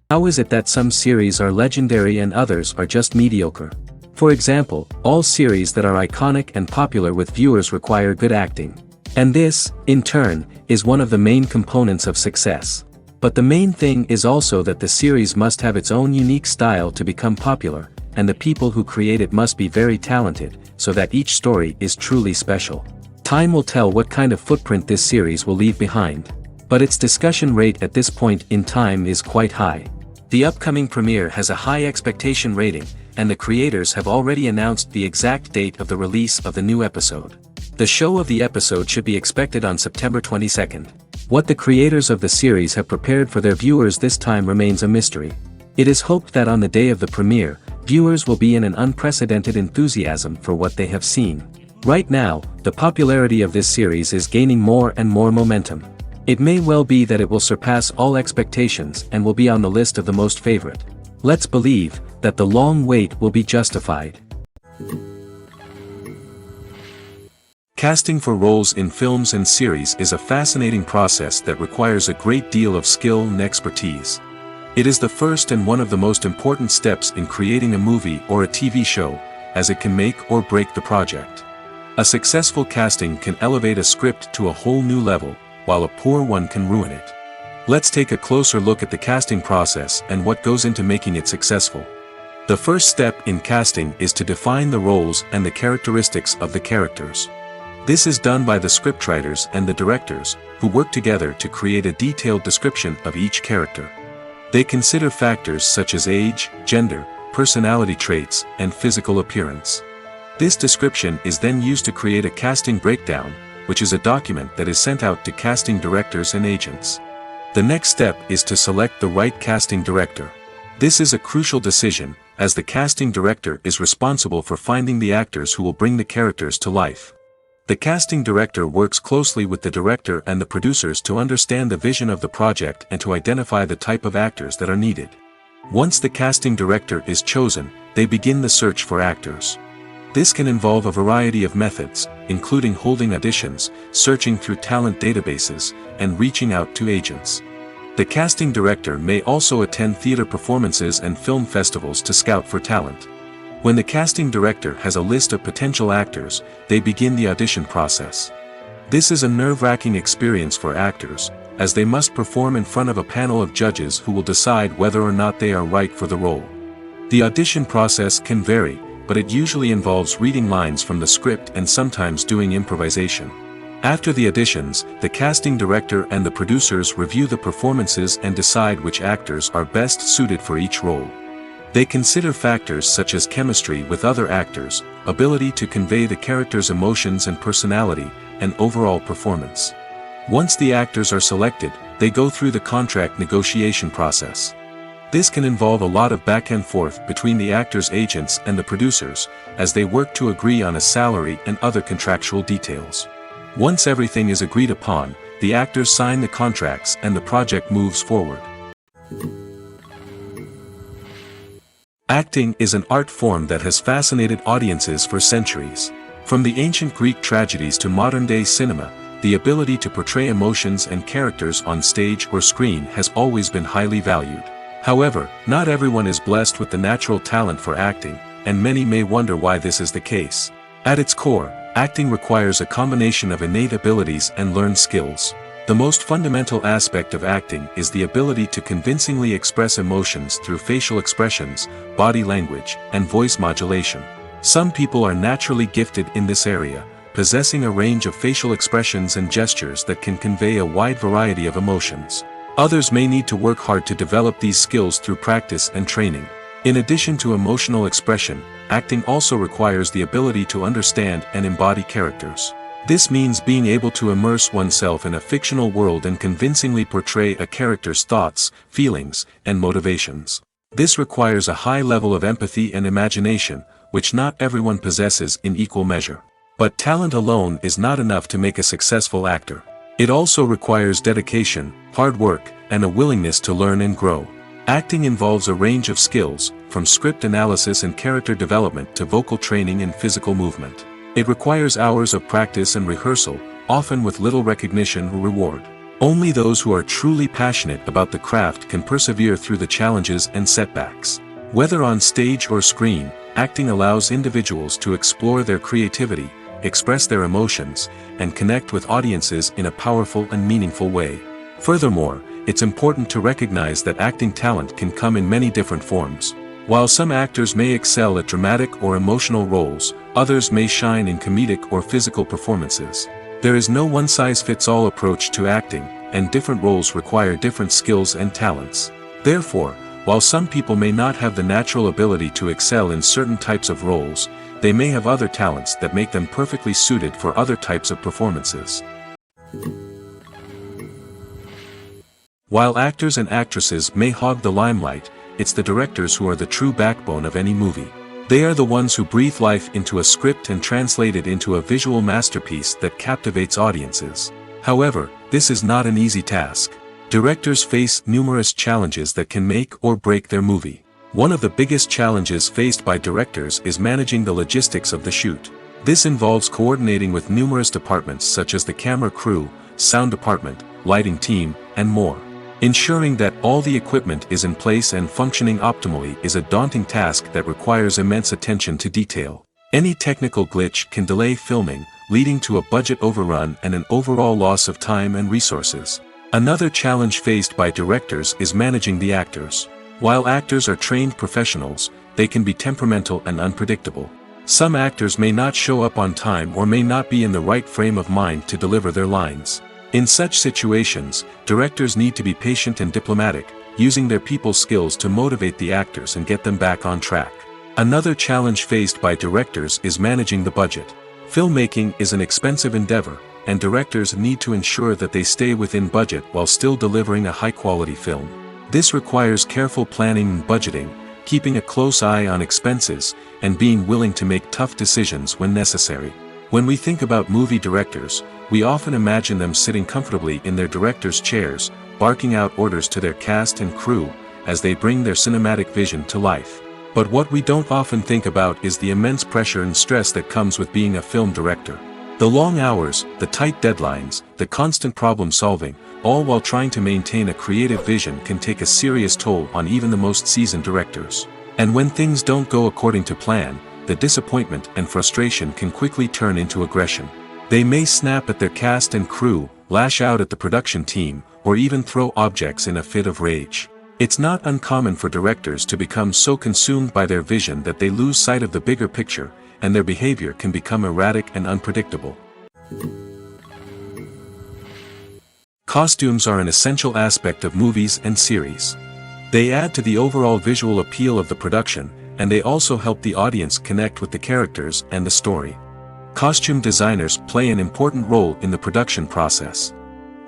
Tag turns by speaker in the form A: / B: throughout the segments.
A: How is it that some series are legendary and others are just mediocre? For example, all series that are iconic and popular with viewers require good acting. And this, in turn, is one of the main components of success. But the main thing is also that the series must have its own unique style to become popular, and the people who create it must be very talented, so that each story is truly special. Time will tell what kind of footprint this series will leave behind. But its discussion rate at this point in time is quite high. The upcoming premiere has a high expectation rating, and the creators have already announced the exact date of the release of the new episode. The show of the episode should be expected on September 22nd. What the creators of the series have prepared for their viewers this time remains a mystery. It is hoped that on the day of the premiere, viewers will be in an unprecedented enthusiasm for what they have seen. Right now, the popularity of this series is gaining more and more momentum. It may well be that it will surpass all expectations and will be on the list of the most favorite. Let's believe that the long wait will be justified. Casting for roles in films and series is a fascinating process that requires a great deal of skill and expertise. It is the first and one of the most important steps in creating a movie or a TV show, as it can make or break the project. A successful casting can elevate a script to a whole new level, while a poor one can ruin it. Let's take a closer look at the casting process and what goes into making it successful. The first step in casting is to define the roles and the characteristics of the characters. This is done by the scriptwriters and the directors, who work together to create a detailed description of each character. They consider factors such as age, gender, personality traits, and physical appearance. This description is then used to create a casting breakdown, which is a document that is sent out to casting directors and agents. The next step is to select the right casting director. This is a crucial decision, as the casting director is responsible for finding the actors who will bring the characters to life. The casting director works closely with the director and the producers to understand the vision of the project and to identify the type of actors that are needed. Once the casting director is chosen, they begin the search for actors. This can involve a variety of methods, including holding auditions, searching through talent databases, and reaching out to agents. The casting director may also attend theater performances and film festivals to scout for talent. When the casting director has a list of potential actors, they begin the audition process. This is a nerve-wracking experience for actors, as they must perform in front of a panel of judges who will decide whether or not they are right for the role. The audition process can vary, but it usually involves reading lines from the script and sometimes doing improvisation. After the auditions, the casting director and the producers review the performances and decide which actors are best suited for each role. They consider factors such as chemistry with other actors, ability to convey the character's emotions and personality, and overall performance. Once the actors are selected, they go through the contract negotiation process. This can involve a lot of back and forth between the actors' agents and the producers, as they work to agree on a salary and other contractual details. Once everything is agreed upon, the actors sign the contracts and the project moves forward. Acting is an art form that has fascinated audiences for centuries. From the ancient Greek tragedies to modern-day cinema, the ability to portray emotions and characters on stage or screen has always been highly valued. However, not everyone is blessed with the natural talent for acting, and many may wonder why this is the case. At its core, acting requires a combination of innate abilities and learned skills. The most fundamental aspect of acting is the ability to convincingly express emotions through facial expressions, body language, and voice modulation. Some people are naturally gifted in this area, possessing a range of facial expressions and gestures that can convey a wide variety of emotions. Others may need to work hard to develop these skills through practice and training. In addition to emotional expression, acting also requires the ability to understand and embody characters. This means being able to immerse oneself in a fictional world and convincingly portray a character's thoughts, feelings, and motivations. This requires a high level of empathy and imagination, which not everyone possesses in equal measure. But talent alone is not enough to make a successful actor. It also requires dedication, hard work, and a willingness to learn and grow. Acting involves a range of skills, from script analysis and character development to vocal training and physical movement. It requires hours of practice and rehearsal, often with little recognition or reward. Only those who are truly passionate about the craft can persevere through the challenges and setbacks. Whether on stage or screen, acting allows individuals to explore their creativity, express their emotions, and connect with audiences in a powerful and meaningful way. Furthermore, it's important to recognize that acting talent can come in many different forms. While some actors may excel at dramatic or emotional roles, others may shine in comedic or physical performances. There is no one-size-fits-all approach to acting, and different roles require different skills and talents. Therefore, while some people may not have the natural ability to excel in certain types of roles, they may have other talents that make them perfectly suited for other types of performances. While actors and actresses may hog the limelight, it's the directors who are the true backbone of any movie. They are the ones who breathe life into a script and translate it into a visual masterpiece that captivates audiences. However, this is not an easy task. Directors face numerous challenges that can make or break their movie. One of the biggest challenges faced by directors is managing the logistics of the shoot. This involves coordinating with numerous departments such as the camera crew, sound department, lighting team, and more. Ensuring that all the equipment is in place and functioning optimally is a daunting task that requires immense attention to detail. Any technical glitch can delay filming, leading to a budget overrun and an overall loss of time and resources. Another challenge faced by directors is managing the actors. While actors are trained professionals, they can be temperamental and unpredictable. Some actors may not show up on time or may not be in the right frame of mind to deliver their lines. In such situations, directors need to be patient and diplomatic, using their people skills to motivate the actors and get them back on track. Another challenge faced by directors is managing the budget. Filmmaking is an expensive endeavor, and directors need to ensure that they stay within budget while still delivering a high-quality film. This requires careful planning and budgeting, keeping a close eye on expenses, and being willing to make tough decisions when necessary. When we think about movie directors, we often imagine them sitting comfortably in their director's chairs, barking out orders to their cast and crew, as they bring their cinematic vision to life. But what we don't often think about is the immense pressure and stress that comes with being a film director. The long hours, the tight deadlines, the constant problem solving, all while trying to maintain a creative vision can take a serious toll on even the most seasoned directors. And when things don't go according to plan, the disappointment and frustration can quickly turn into aggression. They may snap at their cast and crew, lash out at the production team, or even throw objects in a fit of rage. It's not uncommon for directors to become so consumed by their vision that they lose sight of the bigger picture, and their behavior can become erratic and unpredictable. Costumes are an essential aspect of movies and series. They add to the overall visual appeal of the production, and they also help the audience connect with the characters and the story. Costume designers play an important role in the production process.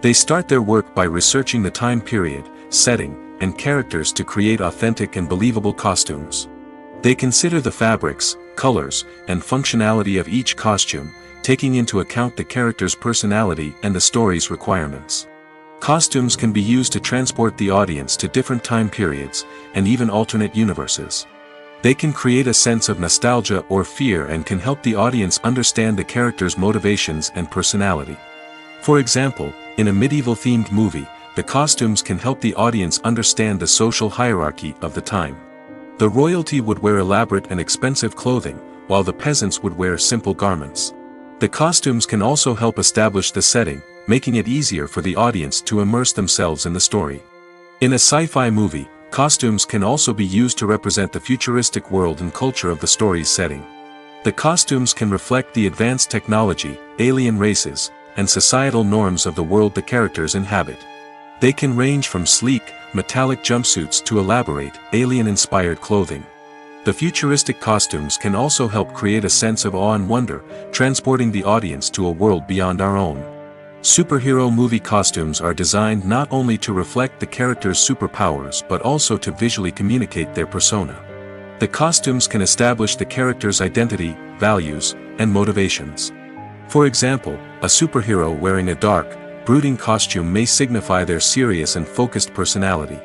A: They start their work by researching the time period, setting, and characters to create authentic and believable costumes. They consider the fabrics, colors, and functionality of each costume, taking into account the character's personality and the story's requirements. Costumes can be used to transport the audience to different time periods, and even alternate universes. They can create a sense of nostalgia or fear and can help the audience understand the character's motivations and personality. For example, in a medieval-themed movie, the costumes can help the audience understand the social hierarchy of the time. The royalty would wear elaborate and expensive clothing, while the peasants would wear simple garments. The costumes can also help establish the setting, making it easier for the audience to immerse themselves in the story. In a sci-fi movie, costumes can also be used to represent the futuristic world and culture of the story's setting. The costumes can reflect the advanced technology, alien races, and societal norms of the world the characters inhabit. They can range from sleek, metallic jumpsuits to elaborate, alien-inspired clothing. The futuristic costumes can also help create a sense of awe and wonder, transporting the audience to a world beyond our own. Superhero movie costumes are designed not only to reflect the character's superpowers but also to visually communicate their persona. The costumes can establish the character's identity, values, and motivations. For example, a superhero wearing a dark, brooding costume may signify their serious and focused personality.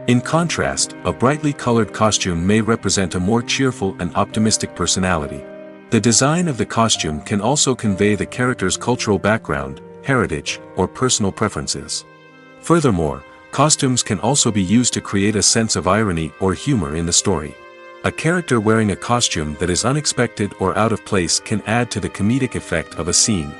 A: In contrast, a brightly colored costume may represent a more cheerful and optimistic personality. The design of the costume can also convey the character's cultural background, heritage, or personal preferences. Furthermore, costumes can also be used to create a sense of irony or humor in the story. A character wearing a costume that is unexpected or out of place can add to the comedic effect of a scene.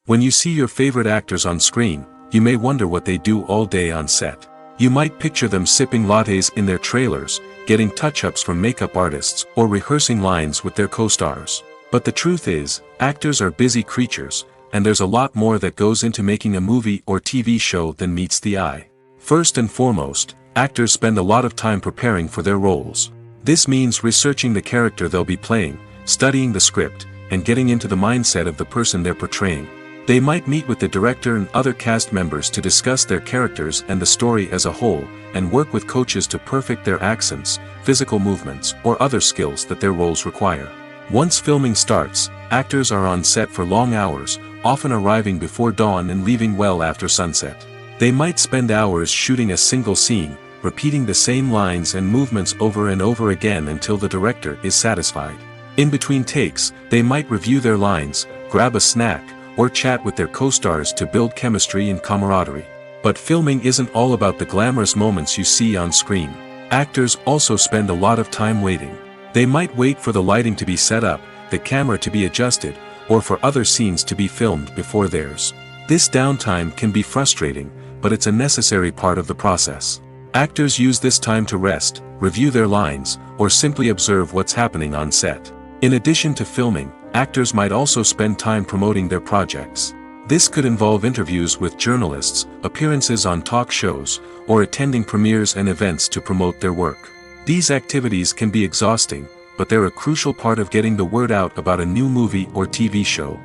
A: When you see your favorite actors on screen, you may wonder what they do all day on set. You might picture them sipping lattes in their trailers, getting touch-ups from makeup artists, or rehearsing lines with their co-stars. But the truth is, actors are busy creatures, and there's a lot more that goes into making a movie or TV show than meets the eye. First and foremost, actors spend a lot of time preparing for their roles. This means researching the character they'll be playing, studying the script, and getting into the mindset of the person they're portraying. They might meet with the director and other cast members to discuss their characters and the story as a whole, and work with coaches to perfect their accents, physical movements, or other skills that their roles require. Once filming starts, actors are on set for long hours, often arriving before dawn and leaving well after sunset. They might spend hours shooting a single scene, repeating the same lines and movements over and over again until the director is satisfied. In between takes, they might review their lines, grab a snack, or chat with their co-stars to build chemistry and camaraderie. But filming isn't all about the glamorous moments you see on screen. Actors also spend a lot of time waiting. They might wait for the lighting to be set up, the camera to be adjusted, or for other scenes to be filmed before theirs. This downtime can be frustrating, but it's a necessary part of the process. Actors use this time to rest, review their lines, or simply observe what's happening on set. In addition to filming, actors might also spend time promoting their projects. This could involve interviews with journalists, appearances on talk shows, or attending premieres and events to promote their work. These activities can be exhausting, but they're a crucial part of getting the word out about a new movie or TV show.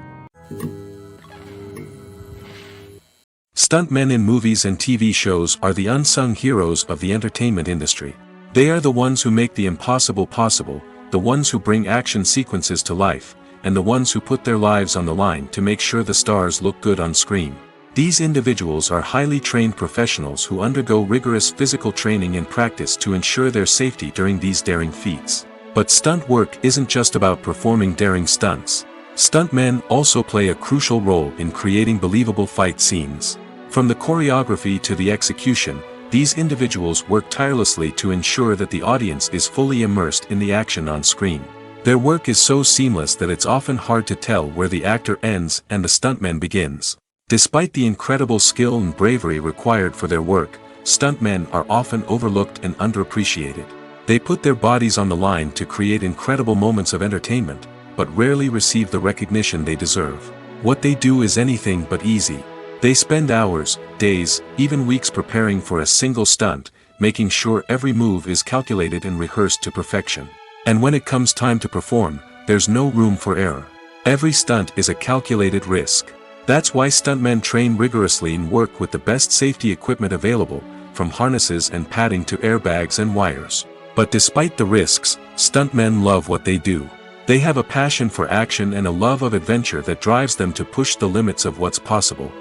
A: Stuntmen in movies and TV shows are the unsung heroes of the entertainment industry. They are the ones who make the impossible possible, the ones who bring action sequences to life, and the ones who put their lives on the line to make sure the stars look good on screen. These individuals are highly trained professionals who undergo rigorous physical training and practice to ensure their safety during these daring feats. But stunt work isn't just about performing daring stunts. Stuntmen also play a crucial role in creating believable fight scenes. From the choreography to the execution, these individuals work tirelessly to ensure that the audience is fully immersed in the action on screen. Their work is so seamless that it's often hard to tell where the actor ends and the stuntman begins. Despite the incredible skill and bravery required for their work, stuntmen are often overlooked and underappreciated. They put their bodies on the line to create incredible moments of entertainment, but rarely receive the recognition they deserve. What they do is anything but easy. They spend hours, days, even weeks preparing for a single stunt, making sure every move is calculated and rehearsed to perfection. And when it comes time to perform, there's no room for error. Every stunt is a calculated risk. That's why stuntmen train rigorously and work with the best safety equipment available, from harnesses and padding to airbags and wires. But despite the risks, stuntmen love what they do. They have a passion for action and a love of adventure that drives them to push the limits of what's possible.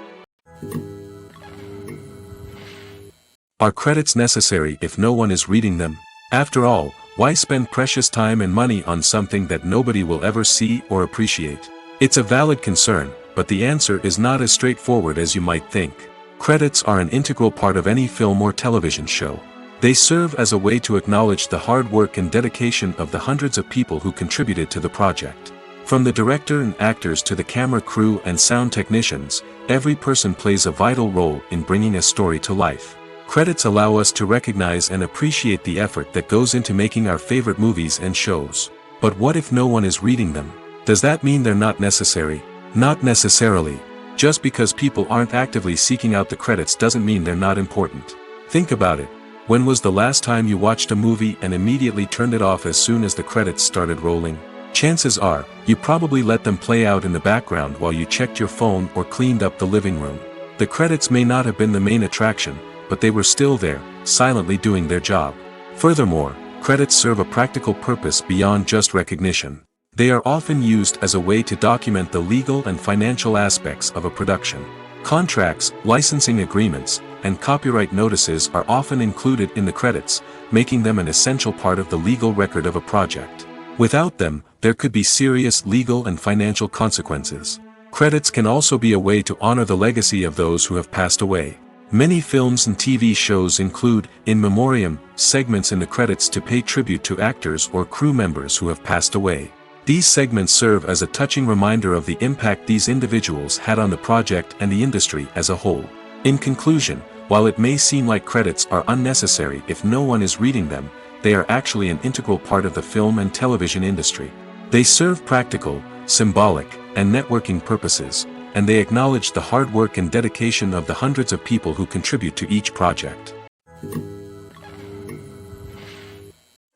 A: Are credits necessary if no one is reading them? After all, why spend precious time and money on something that nobody will ever see or appreciate? It's a valid concern, but the answer is not as straightforward as you might think. Credits are an integral part of any film or television show. They serve as a way to acknowledge the hard work and dedication of the hundreds of people who contributed to the project. From the director and actors to the camera crew and sound technicians, every person plays a vital role in bringing a story to life. Credits allow us to recognize and appreciate the effort that goes into making our favorite movies and shows. But what if no one is reading them? Does that mean they're not necessary? Not necessarily. Just because people aren't actively seeking out the credits doesn't mean they're not important. Think about it. When was the last time you watched a movie and immediately turned it off as soon as the credits started rolling? Chances are, you probably let them play out in the background while you checked your phone or cleaned up the living room. The credits may not have been the main attraction, but they were still there, silently doing their job. Furthermore, credits serve a practical purpose beyond just recognition. They are often used as a way to document the legal and financial aspects of a production. Contracts, licensing agreements, and copyright notices are often included in the credits, making them an essential part of the legal record of a project. Without them, there could be serious legal and financial consequences. Credits can also be a way to honor the legacy of those who have passed away. Many films and TV shows include, in memoriam, segments in the credits to pay tribute to actors or crew members who have passed away. These segments serve as a touching reminder of the impact these individuals had on the project and the industry as a whole. In conclusion, while it may seem like credits are unnecessary if no one is reading them, they are actually an integral part of the film and television industry. They serve practical, symbolic, and networking purposes, and they acknowledge the hard work and dedication of the hundreds of people who contribute to each project.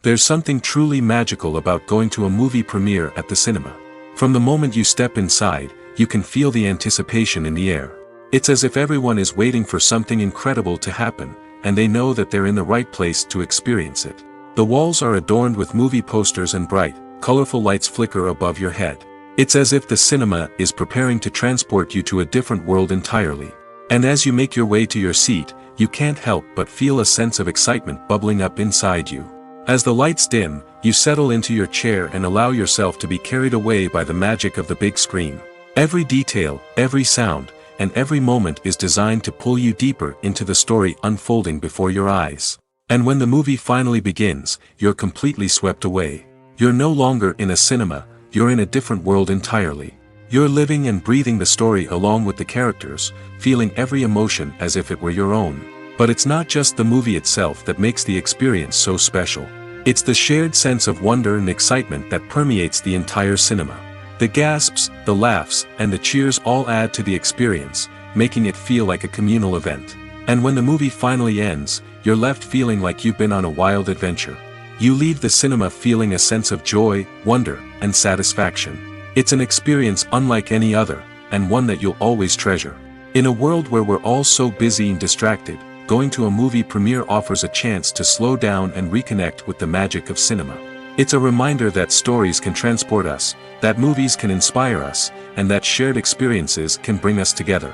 A: There's something truly magical about going to a movie premiere at the cinema. From the moment you step inside, you can feel the anticipation in the air. It's as if everyone is waiting for something incredible to happen, and they know that they're in the right place to experience it. The walls are adorned with movie posters and bright, colorful lights flicker above your head. It's as if the cinema is preparing to transport you to a different world entirely. And as you make your way to your seat, you can't help but feel a sense of excitement bubbling up inside you. As the lights dim, you settle into your chair and allow yourself to be carried away by the magic of the big screen. Every detail, every sound, and every moment is designed to pull you deeper into the story unfolding before your eyes. And when the movie finally begins, you're completely swept away. You're no longer in a cinema, you're in a different world entirely. You're living and breathing the story along with the characters, feeling every emotion as if it were your own. But it's not just the movie itself that makes the experience so special. It's the shared sense of wonder and excitement that permeates the entire cinema. The gasps, the laughs, and the cheers all add to the experience, making it feel like a communal event. And when the movie finally ends, you're left feeling like you've been on a wild adventure. You leave the cinema feeling a sense of joy, wonder, and satisfaction. It's an experience unlike any other, and one that you'll always treasure. In a world where we're all so busy and distracted, going to a movie premiere offers a chance to slow down and reconnect with the magic of cinema. It's a reminder that stories can transport us, that movies can inspire us, and that shared experiences can bring us together.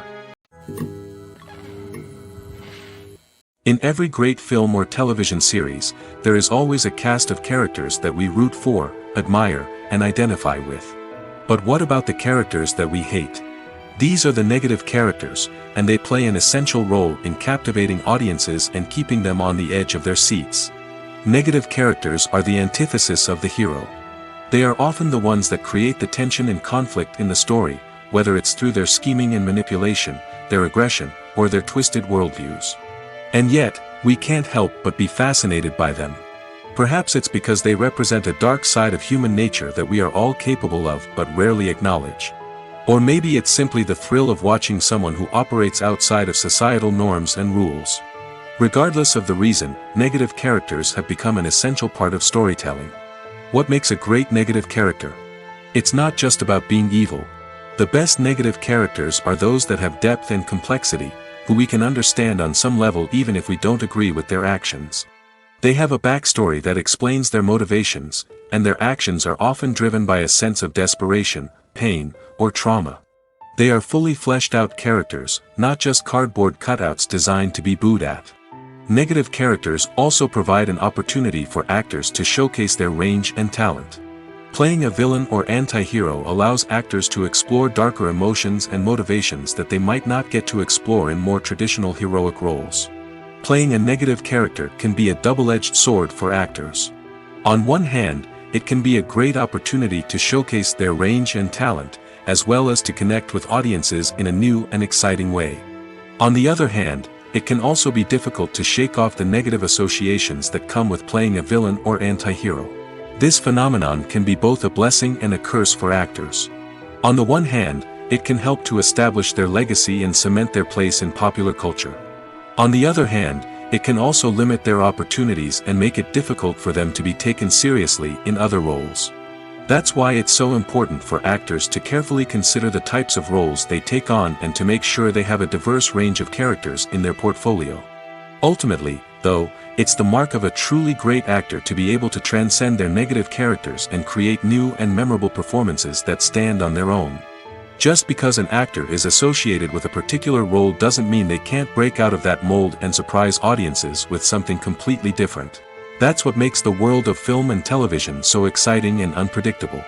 A: In every great film or television series, there is always a cast of characters that we root for, admire, and identify with. But what about the characters that we hate? These are the negative characters, and they play an essential role in captivating audiences and keeping them on the edge of their seats. Negative characters are the antithesis of the hero. They are often the ones that create the tension and conflict in the story, whether it's through their scheming and manipulation, their aggression, or their twisted worldviews. And yet, we can't help but be fascinated by them. Perhaps it's because they represent a dark side of human nature that we are all capable of but rarely acknowledge. Or maybe it's simply the thrill of watching someone who operates outside of societal norms and rules. Regardless of the reason, negative characters have become an essential part of storytelling. What makes a great negative character? It's not just about being evil. The best negative characters are those that have depth and complexity, who we can understand on some level even if we don't agree with their actions. They have a backstory that explains their motivations, and their actions are often driven by a sense of desperation, pain, or trauma. They are fully fleshed out characters, not just cardboard cutouts designed to be booed at. Negative characters also provide an opportunity for actors to showcase their range and talent. Playing a villain or anti-hero allows actors to explore darker emotions and motivations that they might not get to explore in more traditional heroic roles. Playing a negative character can be a double-edged sword for actors. On one hand, it can be a great opportunity to showcase their range and talent, as well as to connect with audiences in a new and exciting way. On the other hand, it can also be difficult to shake off the negative associations that come with playing a villain or anti-hero. This phenomenon can be both a blessing and a curse for actors. On the one hand, it can help to establish their legacy and cement their place in popular culture. On the other hand, it can also limit their opportunities and make it difficult for them to be taken seriously in other roles. That's why it's so important for actors to carefully consider the types of roles they take on and to make sure they have a diverse range of characters in their portfolio. Ultimately, though, it's the mark of a truly great actor to be able to transcend their negative characters and create new and memorable performances that stand on their own. Just because an actor is associated with a particular role doesn't mean they can't break out of that mold and surprise audiences with something completely different. That's what makes the world of film and television so exciting and unpredictable.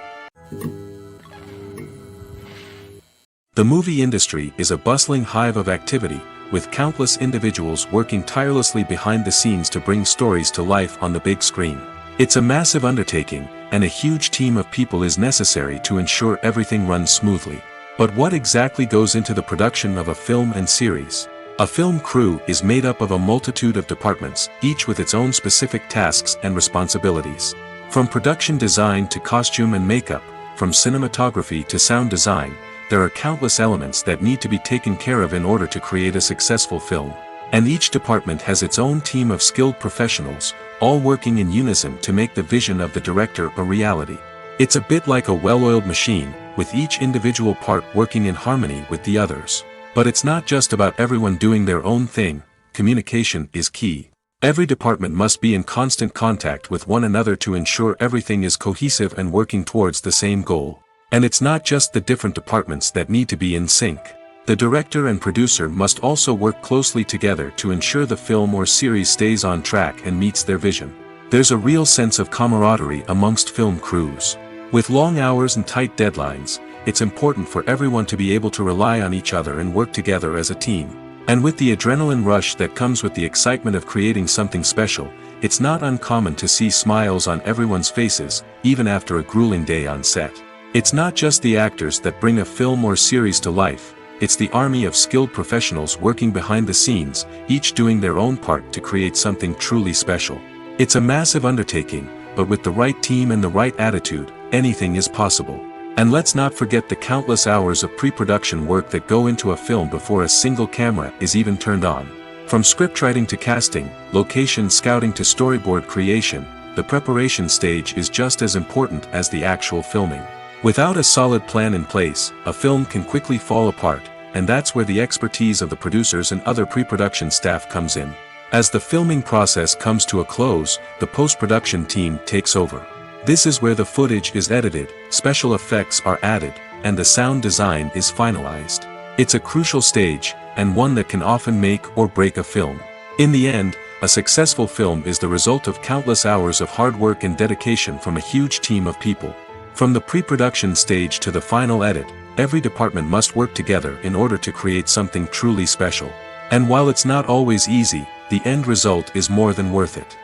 A: The movie industry is a bustling hive of activity, with countless individuals working tirelessly behind the scenes to bring stories to life on the big screen. It's a massive undertaking, and a huge team of people is necessary to ensure everything runs smoothly. But what exactly goes into the production of a film and series? A film crew is made up of a multitude of departments, each with its own specific tasks and responsibilities. From production design to costume and makeup, from cinematography to sound design, there are countless elements that need to be taken care of in order to create a successful film. And each department has its own team of skilled professionals, all working in unison to make the vision of the director a reality. It's a bit like a well-oiled machine, with each individual part working in harmony with the others. But it's not just about everyone doing their own thing. Communication is key. Every department must be in constant contact with one another to ensure everything is cohesive and working towards the same goal. And it's not just the different departments that need to be in sync. The director and producer must also work closely together to ensure the film or series stays on track and meets their vision. There's a real sense of camaraderie amongst film crews. With long hours and tight deadlines, it's important for everyone to be able to rely on each other and work together as a team. And with the adrenaline rush that comes with the excitement of creating something special, it's not uncommon to see smiles on everyone's faces, even after a grueling day on set. It's not just the actors that bring a film or series to life, it's the army of skilled professionals working behind the scenes, each doing their own part to create something truly special. It's a massive undertaking, but with the right team and the right attitude, anything is possible. And let's not forget the countless hours of pre-production work that go into a film before a single camera is even turned on. From scriptwriting to casting, location scouting to storyboard creation, the preparation stage is just as important as the actual filming. Without a solid plan in place, a film can quickly fall apart, and that's where the expertise of the producers and other pre-production staff comes in. As the filming process comes to a close, the post-production team takes over. This is where the footage is edited, special effects are added, and the sound design is finalized. It's a crucial stage, and one that can often make or break a film. In the end, a successful film is the result of countless hours of hard work and dedication from a huge team of people. From the pre-production stage to the final edit, every department must work together in order to create something truly special. And while it's not always easy, the end result is more than worth it.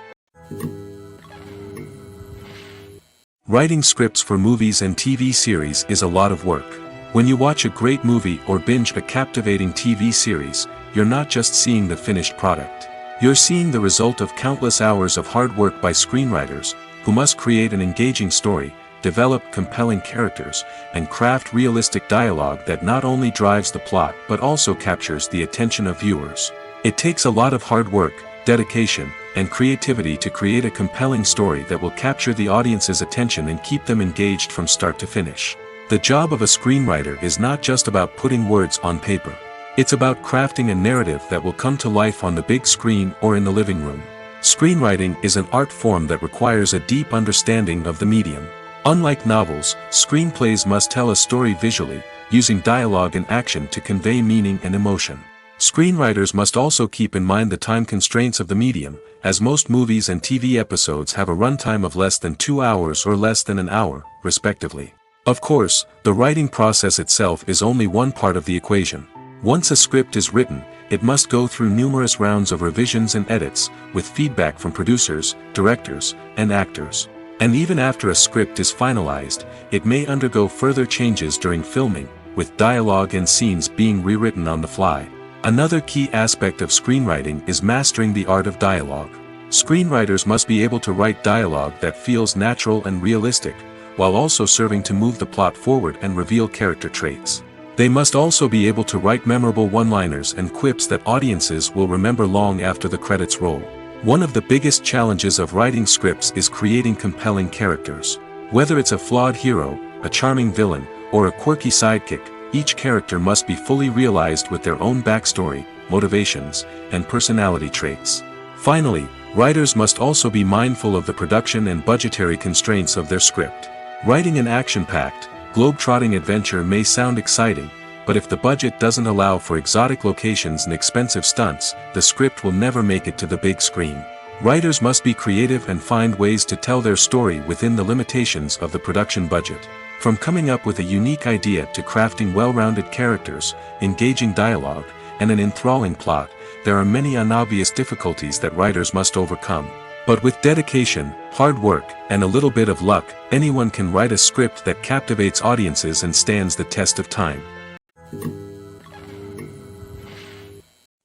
A: Writing scripts for movies and TV series is a lot of work. When you watch a great movie or binge a captivating TV series, you're not just seeing the finished product. You're seeing the result of countless hours of hard work by screenwriters, who must create an engaging story, develop compelling characters, and craft realistic dialogue that not only drives the plot but also captures the attention of viewers. It takes a lot of hard work, dedication, and creativity to create a compelling story that will capture the audience's attention and keep them engaged from start to finish. The job of a screenwriter is not just about putting words on paper. It's about crafting a narrative that will come to life on the big screen or in the living room. Screenwriting is an art form that requires a deep understanding of the medium. Unlike novels, screenplays must tell a story visually, using dialogue and action to convey meaning and emotion. Screenwriters must also keep in mind the time constraints of the medium, as most movies and TV episodes have a runtime of less than 2 hours or less than an hour, respectively. Of course, the writing process itself is only one part of the equation. Once a script is written, it must go through numerous rounds of revisions and edits, with feedback from producers, directors, and actors. And even after a script is finalized, it may undergo further changes during filming, with dialogue and scenes being rewritten on the fly. Another key aspect of screenwriting is mastering the art of dialogue. Screenwriters must be able to write dialogue that feels natural and realistic, while also serving to move the plot forward and reveal character traits. They must also be able to write memorable one-liners and quips that audiences will remember long after the credits roll. One of the biggest challenges of writing scripts is creating compelling characters. Whether it's a flawed hero, a charming villain, or a quirky sidekick, each character must be fully realized with their own backstory, motivations, and personality traits. Finally, writers must also be mindful of the production and budgetary constraints of their script. Writing an action-packed, globe-trotting adventure may sound exciting, but if the budget doesn't allow for exotic locations and expensive stunts, the script will never make it to the big screen. Writers must be creative and find ways to tell their story within the limitations of the production budget. From coming up with a unique idea to crafting well-rounded characters, engaging dialogue, and an enthralling plot, there are many unobvious difficulties that writers must overcome. But with dedication, hard work, and a little bit of luck, anyone can write a script that captivates audiences and stands the test of time.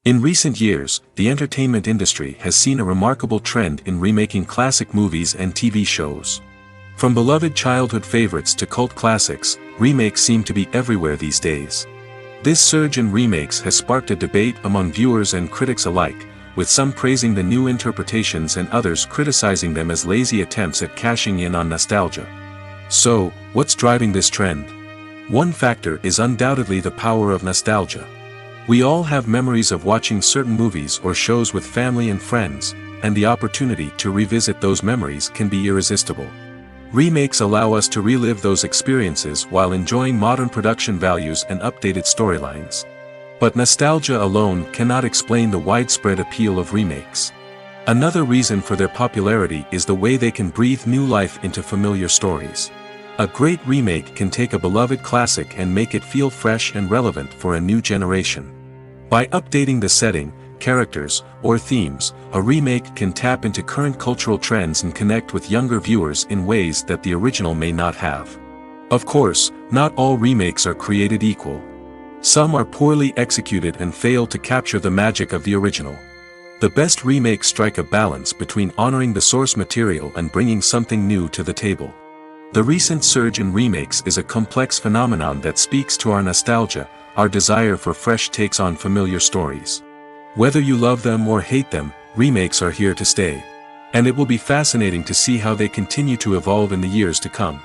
A: In recent years, the entertainment industry has seen a remarkable trend in remaking classic movies and TV shows. From beloved childhood favorites to cult classics, remakes seem to be everywhere these days. This surge in remakes has sparked a debate among viewers and critics alike, with some praising the new interpretations and others criticizing them as lazy attempts at cashing in on nostalgia. So, what's driving this trend? One factor is undoubtedly the power of nostalgia. We all have memories of watching certain movies or shows with family and friends, and the opportunity to revisit those memories can be irresistible. Remakes allow us to relive those experiences while enjoying modern production values and updated storylines. But nostalgia alone cannot explain the widespread appeal of remakes. Another reason for their popularity is the way they can breathe new life into familiar stories. A great remake can take a beloved classic and make it feel fresh and relevant for a new generation. By updating the setting, characters, or themes, a remake can tap into current cultural trends and connect with younger viewers in ways that the original may not have. Of course, not all remakes are created equal. Some are poorly executed and fail to capture the magic of the original. The best remakes strike a balance between honoring the source material and bringing something new to the table. The recent surge in remakes is a complex phenomenon that speaks to our nostalgia, our desire for fresh takes on familiar stories. Whether you love them or hate them, remakes are here to stay. And it will be fascinating to see how they continue to evolve in the years to come.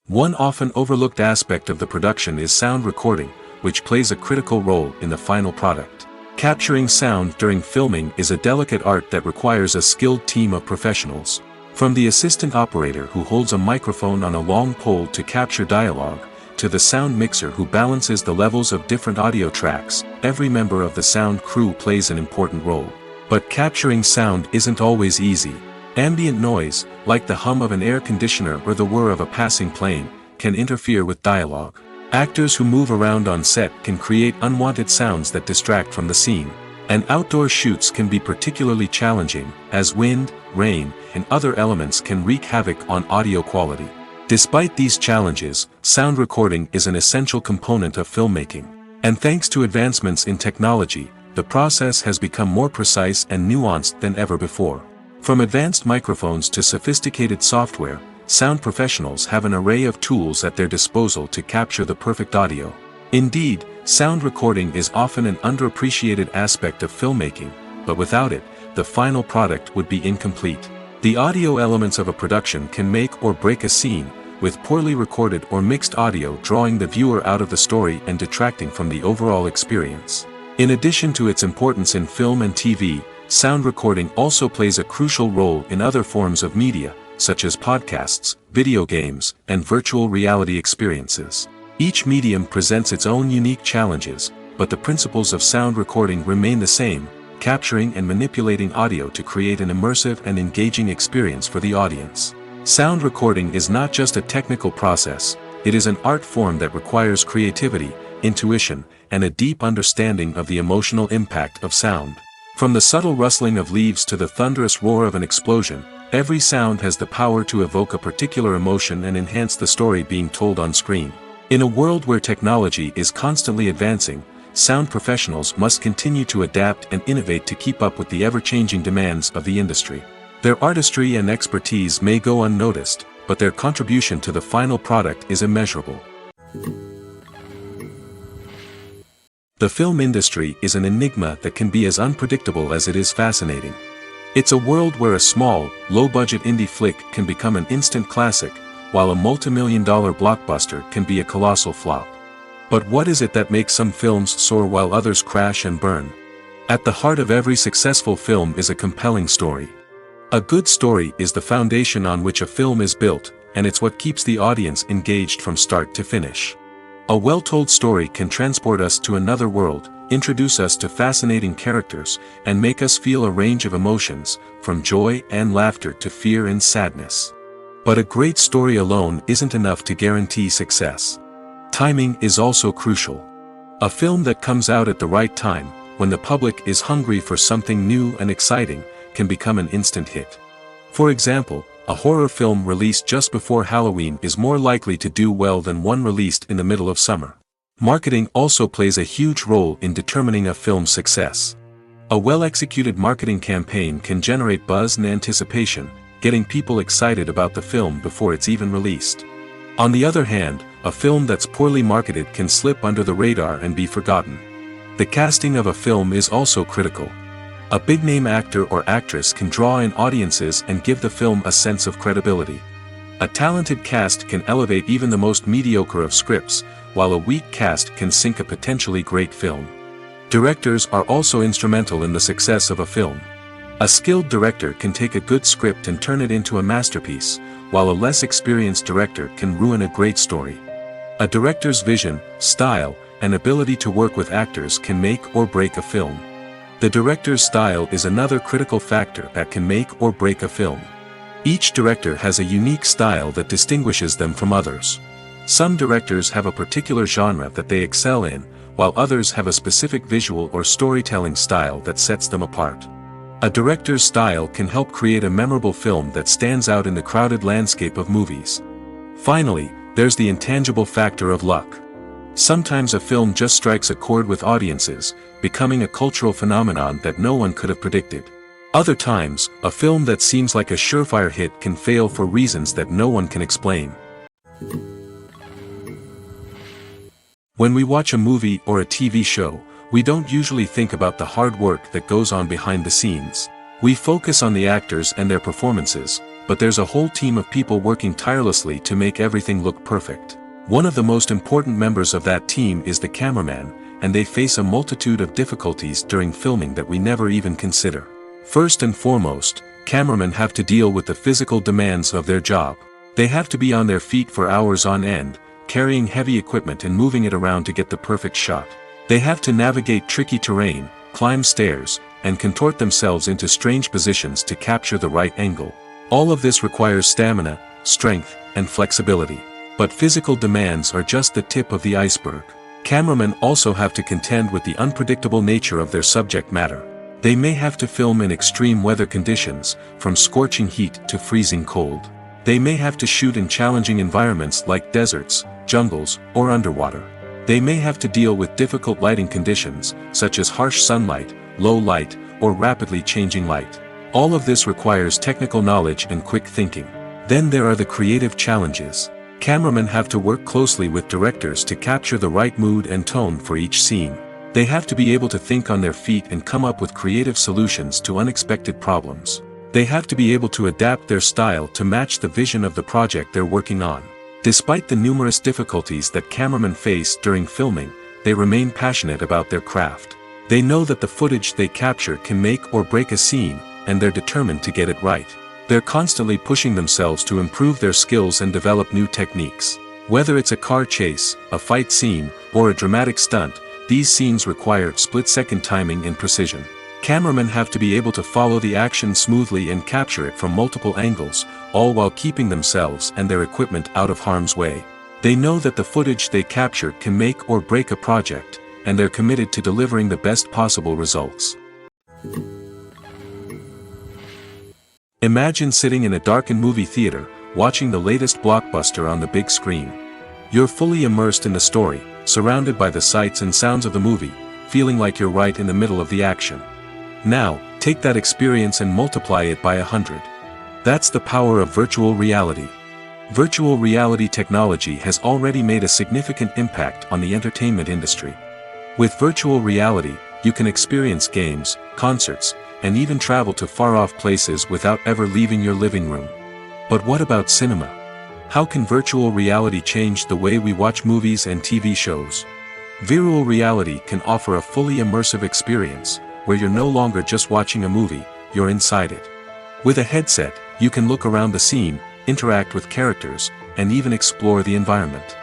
A: One often overlooked aspect of the production is sound recording, which plays a critical role in the final product. Capturing sound during filming is a delicate art that requires a skilled team of professionals. From the assistant operator who holds a microphone on a long pole to capture dialogue, to the sound mixer who balances the levels of different audio tracks, every member of the sound crew plays an important role. But capturing sound isn't always easy. Ambient noise, like the hum of an air conditioner or the whir of a passing plane, can interfere with dialogue. Actors who move around on set can create unwanted sounds that distract from the scene. And outdoor shoots can be particularly challenging, as wind, rain, and other elements can wreak havoc on audio quality. Despite these challenges, sound recording is an essential component of filmmaking. And thanks to advancements in technology, the process has become more precise and nuanced than ever before. From advanced microphones to sophisticated software, sound professionals have an array of tools at their disposal to capture the perfect audio. Indeed, sound recording is often an underappreciated aspect of filmmaking, but without it, the final product would be incomplete. The audio elements of a production can make or break a scene, with poorly recorded or mixed audio drawing the viewer out of the story and detracting from the overall experience. In addition to its importance in film and TV, sound recording also plays a crucial role in other forms of media, such as podcasts, video games, and virtual reality experiences. Each medium presents its own unique challenges, but the principles of sound recording remain the same, capturing and manipulating audio to create an immersive and engaging experience for the audience. Sound recording is not just a technical process, it is an art form that requires creativity, intuition, and a deep understanding of the emotional impact of sound. From the subtle rustling of leaves to the thunderous roar of an explosion, every sound has the power to evoke a particular emotion and enhance the story being told on screen. In a world where technology is constantly advancing, sound professionals must continue to adapt and innovate to keep up with the ever-changing demands of the industry. Their artistry and expertise may go unnoticed, but their contribution to the final product is immeasurable. The film industry is an enigma that can be as unpredictable as it is fascinating. It's a world where a small, low-budget indie flick can become an instant classic, while a multi-million-dollar blockbuster can be a colossal flop. But what is it that makes some films soar while others crash and burn? At the heart of every successful film is a compelling story. A good story is the foundation on which a film is built, and it's what keeps the audience engaged from start to finish. A well-told story can transport us to another world, introduce us to fascinating characters, and make us feel a range of emotions, from joy and laughter to fear and sadness. But a great story alone isn't enough to guarantee success. Timing is also crucial. A film that comes out at the right time, when the public is hungry for something new and exciting, can become an instant hit. For example, a horror film released just before Halloween is more likely to do well than one released in the middle of summer. Marketing also plays a huge role in determining a film's success. A well-executed marketing campaign can generate buzz and anticipation, getting people excited about the film before it's even released. On the other hand, a film that's poorly marketed can slip under the radar and be forgotten. The casting of a film is also critical. A big-name actor or actress can draw in audiences and give the film a sense of credibility. A talented cast can elevate even the most mediocre of scripts, while a weak cast can sink a potentially great film. Directors are also instrumental in the success of a film. A skilled director can take a good script and turn it into a masterpiece, while a less experienced director can ruin a great story. A director's vision, style, and ability to work with actors can make or break a film. The director's style is another critical factor that can make or break a film. Each director has a unique style that distinguishes them from others. Some directors have a particular genre that they excel in, while others have a specific visual or storytelling style that sets them apart. A director's style can help create a memorable film that stands out in the crowded landscape of movies. Finally, there's the intangible factor of luck. Sometimes a film just strikes a chord with audiences, becoming a cultural phenomenon that no one could have predicted. Other times, a film that seems like a surefire hit can fail for reasons that no one can explain. When we watch a movie or a TV show, we don't usually think about the hard work that goes on behind the scenes. We focus on the actors and their performances, but there's a whole team of people working tirelessly to make everything look perfect. One of the most important members of that team is the cameraman, and they face a multitude of difficulties during filming that we never even consider. First and foremost, cameramen have to deal with the physical demands of their job. They have to be on their feet for hours on end, carrying heavy equipment and moving it around to get the perfect shot. They have to navigate tricky terrain, climb stairs, and contort themselves into strange positions to capture the right angle. All of this requires stamina, strength, and flexibility. But physical demands are just the tip of the iceberg. Cameramen also have to contend with the unpredictable nature of their subject matter. They may have to film in extreme weather conditions, from scorching heat to freezing cold. They may have to shoot in challenging environments like deserts, jungles, or underwater. They may have to deal with difficult lighting conditions, such as harsh sunlight, low light, or rapidly changing light. All of this requires technical knowledge and quick thinking. Then there are the creative challenges. Cameramen have to work closely with directors to capture the right mood and tone for each scene. They have to be able to think on their feet and come up with creative solutions to unexpected problems. They have to be able to adapt their style to match the vision of the project they're working on. Despite the numerous difficulties that cameramen face during filming, they remain passionate about their craft. They know that the footage they capture can make or break a scene, and they're determined to get it right. They're constantly pushing themselves to improve their skills and develop new techniques. Whether it's a car chase, a fight scene, or a dramatic stunt, these scenes require split-second timing and precision. Cameramen have to be able to follow the action smoothly and capture it from multiple angles, all while keeping themselves and their equipment out of harm's way. They know that the footage they capture can make or break a project, and they're committed to delivering the best possible results. Imagine sitting in a darkened movie theater, watching the latest blockbuster on the big screen. You're fully immersed in the story, surrounded by the sights and sounds of the movie, feeling like you're right in the middle of the action. Now, take that experience and multiply it by 100. That's the power of virtual reality. Virtual reality technology has already made a significant impact on the entertainment industry. With virtual reality, you can experience games, concerts, and even travel to far-off places without ever leaving your living room. But what about cinema? How can virtual reality change the way we watch movies and TV shows? Virtual reality can offer a fully immersive experience, where you're no longer just watching a movie, you're inside it. With a headset, you can look around the scene, interact with characters, and even explore the environment.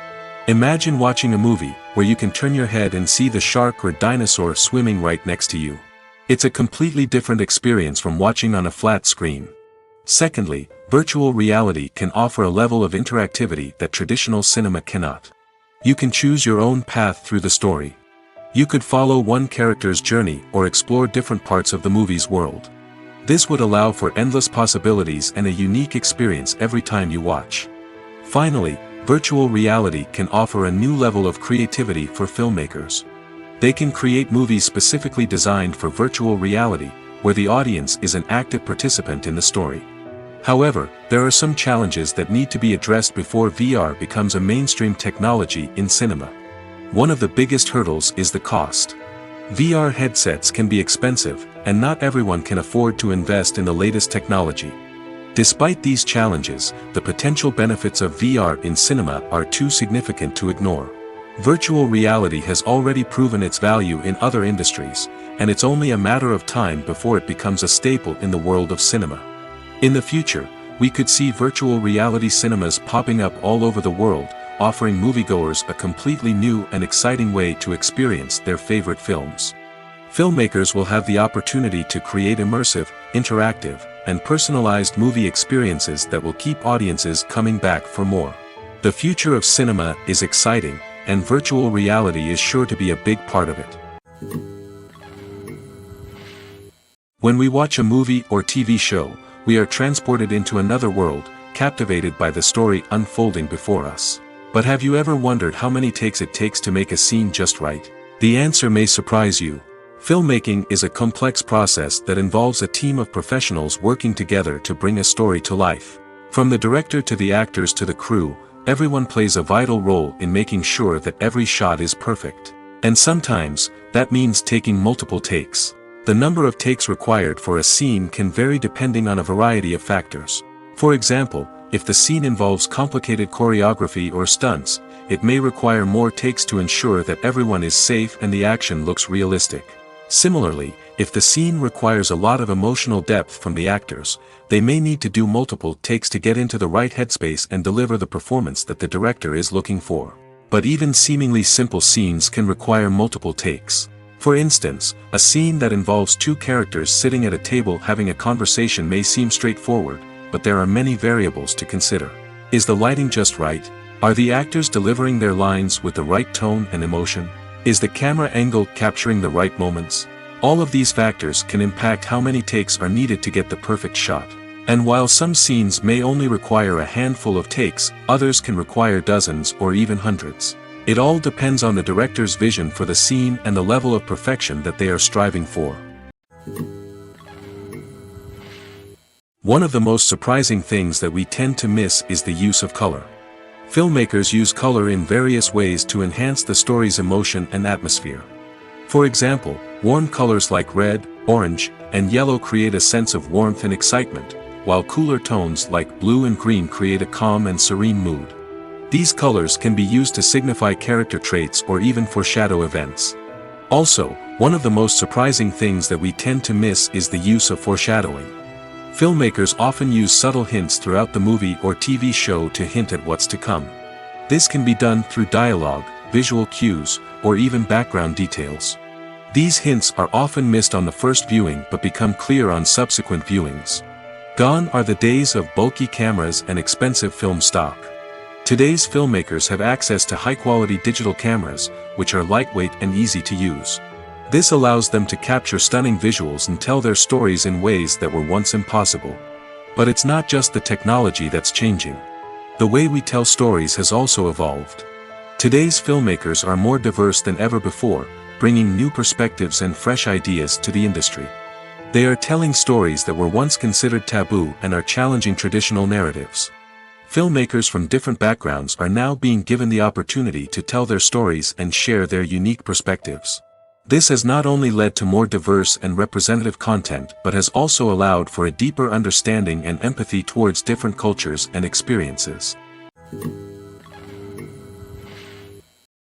A: Imagine watching a movie, where you can turn your head and see the shark or dinosaur swimming right next to you. It's a completely different experience from watching on a flat screen. Secondly, virtual reality can offer a level of interactivity that traditional cinema cannot. You can choose your own path through the story. You could follow one character's journey or explore different parts of the movie's world. This would allow for endless possibilities and a unique experience every time you watch. Finally, virtual reality can offer a new level of creativity for filmmakers. They can create movies specifically designed for virtual reality, where the audience is an active participant in the story. However, there are some challenges that need to be addressed before VR becomes a mainstream technology in cinema. One of the biggest hurdles is the cost. VR headsets can be expensive, and not everyone can afford to invest in the latest technology. Despite these challenges, the potential benefits of VR in cinema are too significant to ignore. Virtual reality has already proven its value in other industries, and it's only a matter of time before it becomes a staple in the world of cinema. In the future, we could see virtual reality cinemas popping up all over the world, offering moviegoers a completely new and exciting way to experience their favorite films. Filmmakers will have the opportunity to create immersive, interactive, and personalized movie experiences that will keep audiences coming back for more. The future of cinema is exciting, and virtual reality is sure to be a big part of it. When we watch a movie or TV show, we are transported into another world, captivated by the story unfolding before us. But have you ever wondered how many takes it takes to make a scene just right? The answer may surprise you. Filmmaking is a complex process that involves a team of professionals working together to bring a story to life. From the director to the actors to the crew, everyone plays a vital role in making sure that every shot is perfect. And sometimes, that means taking multiple takes. The number of takes required for a scene can vary depending on a variety of factors. For example, if the scene involves complicated choreography or stunts, it may require more takes to ensure that everyone is safe and the action looks realistic. Similarly, if the scene requires a lot of emotional depth from the actors, they may need to do multiple takes to get into the right headspace and deliver the performance that the director is looking for. But even seemingly simple scenes can require multiple takes. For instance, a scene that involves two characters sitting at a table having a conversation may seem straightforward, but there are many variables to consider. Is the lighting just right? Are the actors delivering their lines with the right tone and emotion? Is the camera angle capturing the right moments? All of these factors can impact how many takes are needed to get the perfect shot. And while some scenes may only require a handful of takes, others can require dozens or even hundreds. It all depends on the director's vision for the scene and the level of perfection that they are striving for. One of the most surprising things that we tend to miss is the use of color. Filmmakers use color in various ways to enhance the story's emotion and atmosphere. For example, warm colors like red, orange, and yellow create a sense of warmth and excitement, while cooler tones like blue and green create a calm and serene mood. These colors can be used to signify character traits or even foreshadow events. Also, one of the most surprising things that we tend to miss is the use of foreshadowing. Filmmakers often use subtle hints throughout the movie or TV show to hint at what's to come. This can be done through dialogue, visual cues, or even background details. These hints are often missed on the first viewing but become clear on subsequent viewings. Gone are the days of bulky cameras and expensive film stock. Today's filmmakers have access to high-quality digital cameras, which are lightweight and easy to use. This allows them to capture stunning visuals and tell their stories in ways that were once impossible. But it's not just the technology that's changing. The way we tell stories has also evolved. Today's filmmakers are more diverse than ever before, bringing new perspectives and fresh ideas to the industry. They are telling stories that were once considered taboo and are challenging traditional narratives. Filmmakers from different backgrounds are now being given the opportunity to tell their stories and share their unique perspectives. This has not only led to more diverse and representative content but has also allowed for a deeper understanding and empathy towards different cultures and experiences.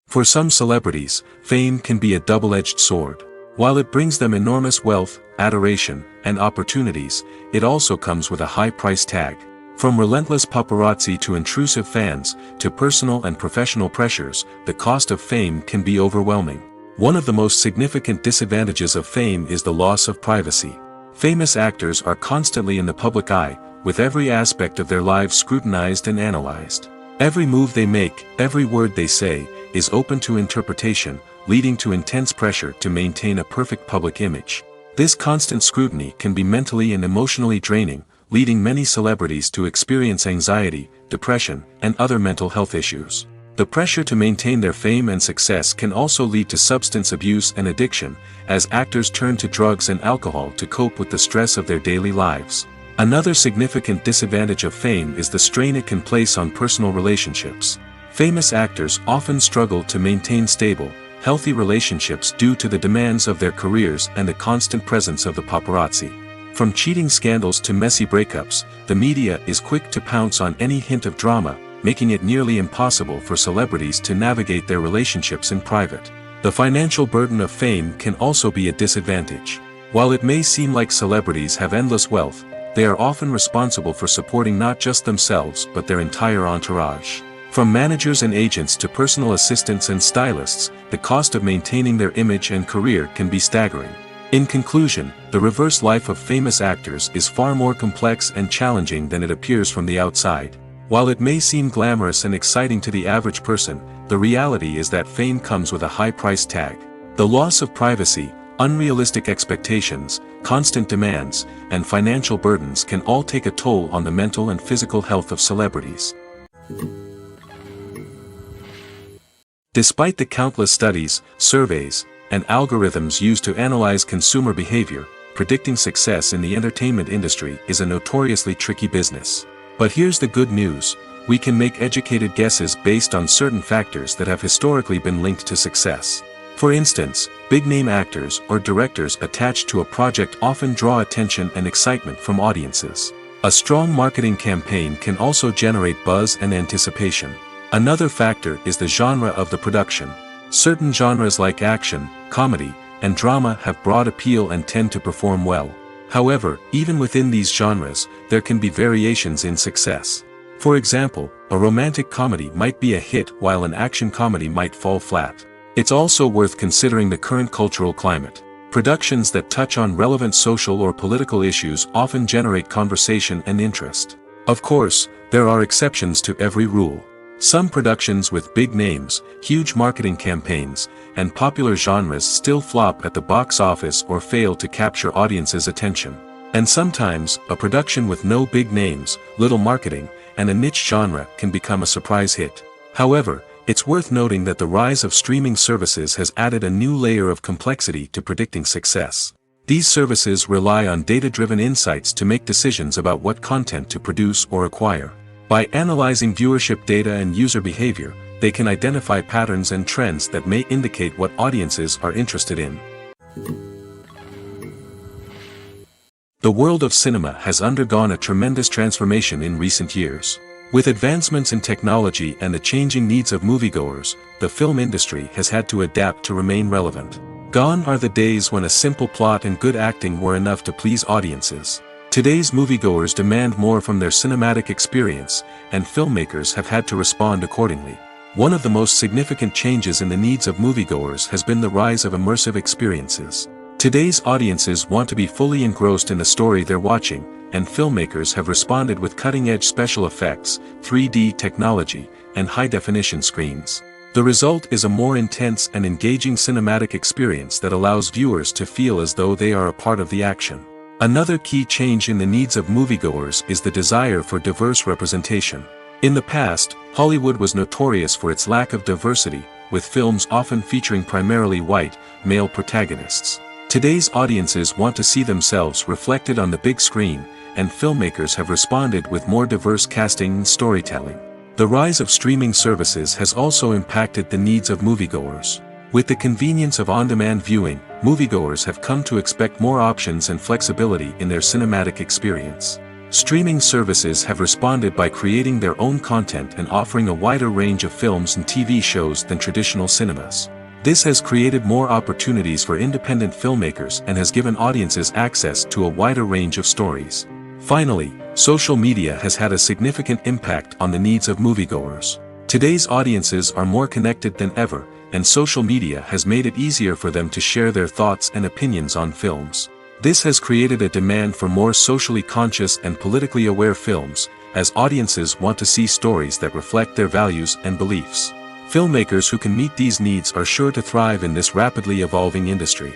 A: For some celebrities, fame can be a double-edged sword. While it brings them enormous wealth, adoration, and opportunities, it also comes with a high price tag. From relentless paparazzi to intrusive fans, to personal and professional pressures, the cost of fame can be overwhelming. One of the most significant disadvantages of fame is the loss of privacy. Famous actors are constantly in the public eye, with every aspect of their lives scrutinized and analyzed. Every move they make, every word they say, is open to interpretation, leading to intense pressure to maintain a perfect public image. This constant scrutiny can be mentally and emotionally draining, leading many celebrities to experience anxiety, depression, and other mental health issues. The pressure to maintain their fame and success can also lead to substance abuse and addiction, as actors turn to drugs and alcohol to cope with the stress of their daily lives. Another significant disadvantage of fame is the strain it can place on personal relationships. Famous actors often struggle to maintain stable, healthy relationships due to the demands of their careers and the constant presence of the paparazzi. From cheating scandals to messy breakups, the media is quick to pounce on any hint of drama, making it nearly impossible for celebrities to navigate their relationships in private. The financial burden of fame can also be a disadvantage. While it may seem like celebrities have endless wealth, they are often responsible for supporting not just themselves but their entire entourage. From managers and agents to personal assistants and stylists, the cost of maintaining their image and career can be staggering. In conclusion, the reverse life of famous actors is far more complex and challenging than it appears from the outside. While it may seem glamorous and exciting to the average person, the reality is that fame comes with a high price tag. The loss of privacy, unrealistic expectations, constant demands, and financial burdens can all take a toll on the mental and physical health of celebrities. Despite the countless studies, surveys, and algorithms used to analyze consumer behavior, predicting success in the entertainment industry is a notoriously tricky business. But here's the good news: we can make educated guesses based on certain factors that have historically been linked to success. For instance, big-name actors or directors attached to a project often draw attention and excitement from audiences. A strong marketing campaign can also generate buzz and anticipation. Another factor is the genre of the production. Certain genres like action, comedy, and drama have broad appeal and tend to perform well. However, even within these genres, there can be variations in success. For example, a romantic comedy might be a hit while an action comedy might fall flat. It's also worth considering the current cultural climate. Productions that touch on relevant social or political issues often generate conversation and interest. Of course, there are exceptions to every rule. Some productions with big names, huge marketing campaigns, and popular genres still flop at the box office or fail to capture audiences' attention. And sometimes, a production with no big names, little marketing, and a niche genre can become a surprise hit. However, it's worth noting that the rise of streaming services has added a new layer of complexity to predicting success. These services rely on data-driven insights to make decisions about what content to produce or acquire. By analyzing viewership data and user behavior, they can identify patterns and trends that may indicate what audiences are interested in. The world of cinema has undergone a tremendous transformation in recent years. With advancements in technology and the changing needs of moviegoers, the film industry has had to adapt to remain relevant. Gone are the days when a simple plot and good acting were enough to please audiences. Today's moviegoers demand more from their cinematic experience, and filmmakers have had to respond accordingly. One of the most significant changes in the needs of moviegoers has been the rise of immersive experiences. Today's audiences want to be fully engrossed in the story they're watching, and filmmakers have responded with cutting-edge special effects, 3D technology, and high-definition screens. The result is a more intense and engaging cinematic experience that allows viewers to feel as though they are a part of the action. Another key change in the needs of moviegoers is the desire for diverse representation. In the past, Hollywood was notorious for its lack of diversity, with films often featuring primarily white, male protagonists. Today's audiences want to see themselves reflected on the big screen, and filmmakers have responded with more diverse casting and storytelling. The rise of streaming services has also impacted the needs of moviegoers. With the convenience of on-demand viewing, moviegoers have come to expect more options and flexibility in their cinematic experience. Streaming services have responded by creating their own content and offering a wider range of films and TV shows than traditional cinemas. This has created more opportunities for independent filmmakers and has given audiences access to a wider range of stories. Finally, social media has had a significant impact on the needs of moviegoers. Today's audiences are more connected than ever, and social media has made it easier for them to share their thoughts and opinions on films. This has created a demand for more socially conscious and politically aware films, as audiences want to see stories that reflect their values and beliefs. Filmmakers who can meet these needs are sure to thrive in this rapidly evolving industry.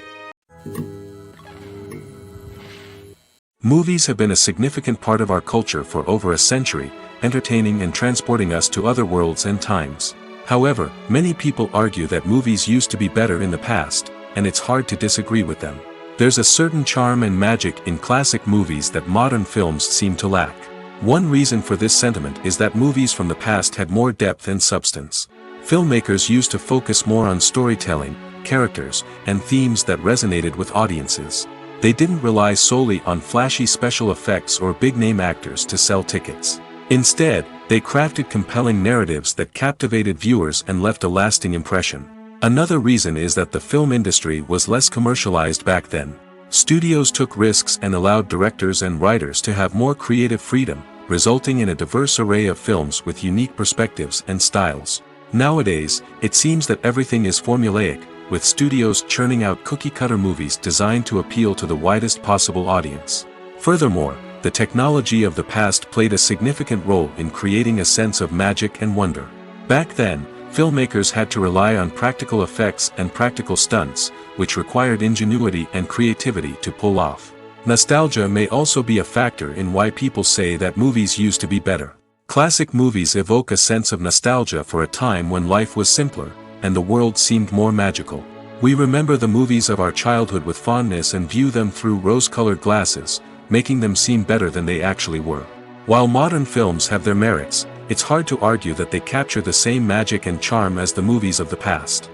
A: Movies have been a significant part of our culture for over a century, entertaining and transporting us to other worlds and times. However, many people argue that movies used to be better in the past, and it's hard to disagree with them. There's a certain charm and magic in classic movies that modern films seem to lack. One reason for this sentiment is that movies from the past had more depth and substance. Filmmakers used to focus more on storytelling, characters, and themes that resonated with audiences. They didn't rely solely on flashy special effects or big-name actors to sell tickets. Instead, they crafted compelling narratives that captivated viewers and left a lasting impression. Another reason is that the film industry was less commercialized back then. Studios took risks and allowed directors and writers to have more creative freedom, resulting in a diverse array of films with unique perspectives and styles. Nowadays, it seems that everything is formulaic, with studios churning out cookie-cutter movies designed to appeal to the widest possible audience. Furthermore, the technology of the past played a significant role in creating a sense of magic and wonder. Back then, filmmakers had to rely on practical effects and practical stunts, which required ingenuity and creativity to pull off. Nostalgia may also be a factor in why people say that movies used to be better. Classic movies evoke a sense of nostalgia for a time when life was simpler, and the world seemed more magical. We remember the movies of our childhood with fondness and view them through rose-colored glasses, making them seem better than they actually were. While modern films have their merits, it's hard to argue that they capture the same magic and charm as the movies of the past.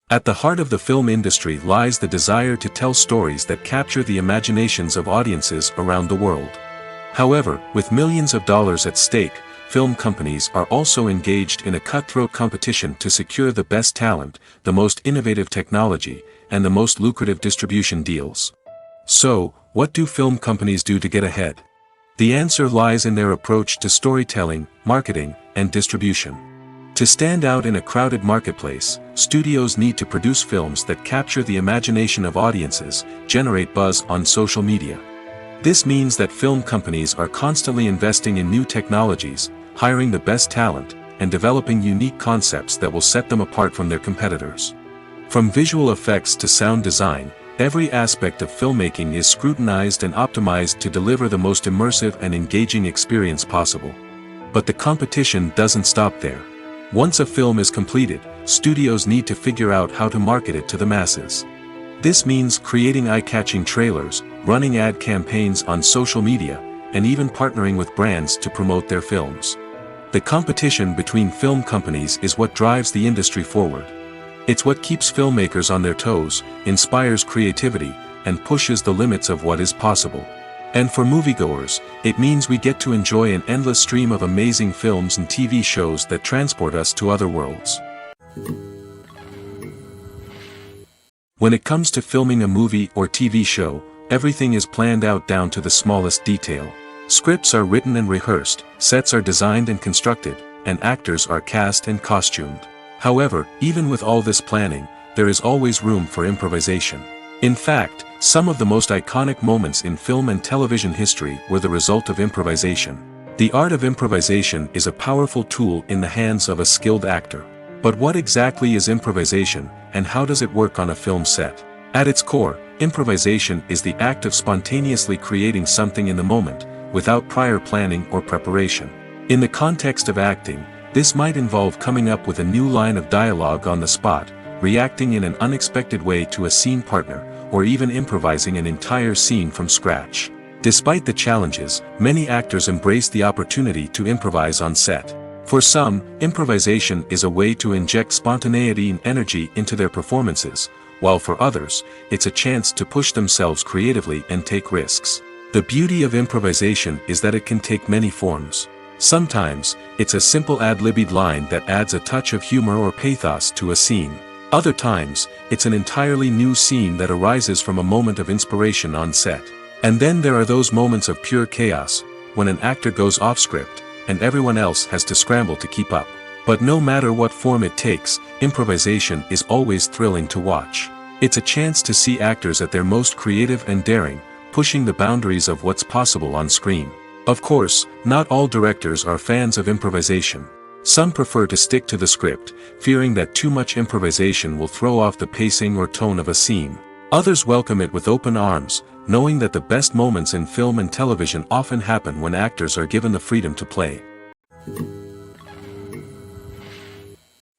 A: At the heart of the film industry lies the desire to tell stories that capture the imaginations of audiences around the world. However, with millions of dollars at stake, film companies are also engaged in a cutthroat competition to secure the best talent, the most innovative technology, and the most lucrative distribution deals. So, what do film companies do to get ahead? The answer lies in their approach to storytelling, marketing, and distribution. To stand out in a crowded marketplace, studios need to produce films that capture the imagination of audiences, generate buzz on social media. This means that film companies are constantly investing in new technologies, hiring the best talent, and developing unique concepts that will set them apart from their competitors. From visual effects to sound design, every aspect of filmmaking is scrutinized and optimized to deliver the most immersive and engaging experience possible. But the competition doesn't stop there. Once a film is completed, studios need to figure out how to market it to the masses. This means creating eye-catching trailers, running ad campaigns on social media, and even partnering with brands to promote their films. The competition between film companies is what drives the industry forward. It's what keeps filmmakers on their toes, inspires creativity, and pushes the limits of what is possible. And for moviegoers, it means we get to enjoy an endless stream of amazing films and TV shows that transport us to other worlds. When it comes to filming a movie or TV show, everything is planned out down to the smallest detail. Scripts are written and rehearsed, sets are designed and constructed, and actors are cast and costumed. However, even with all this planning, there is always room for improvisation. In fact, some of the most iconic moments in film and television history were the result of improvisation. The art of improvisation is a powerful tool in the hands of a skilled actor. But what exactly is improvisation, and how does it work on a film set? At its core, improvisation is the act of spontaneously creating something in the moment, without prior planning or preparation. In the context of acting, this might involve coming up with a new line of dialogue on the spot, reacting in an unexpected way to a scene partner, or even improvising an entire scene from scratch. Despite the challenges, many actors embrace the opportunity to improvise on set. For some, improvisation is a way to inject spontaneity and energy into their performances, while for others, it's a chance to push themselves creatively and take risks. The beauty of improvisation is that it can take many forms. Sometimes, it's a simple ad-libbed line that adds a touch of humor or pathos to a scene. Other times, it's an entirely new scene that arises from a moment of inspiration on set. And then there are those moments of pure chaos, when an actor goes off script, and everyone else has to scramble to keep up. But no matter what form it takes, improvisation is always thrilling to watch. It's a chance to see actors at their most creative and daring, pushing the boundaries of what's possible on screen. Of course, not all directors are fans of improvisation. Some prefer to stick to the script, fearing that too much improvisation will throw off the pacing or tone of a scene. Others welcome it with open arms, knowing that the best moments in film and television often happen when actors are given the freedom to play.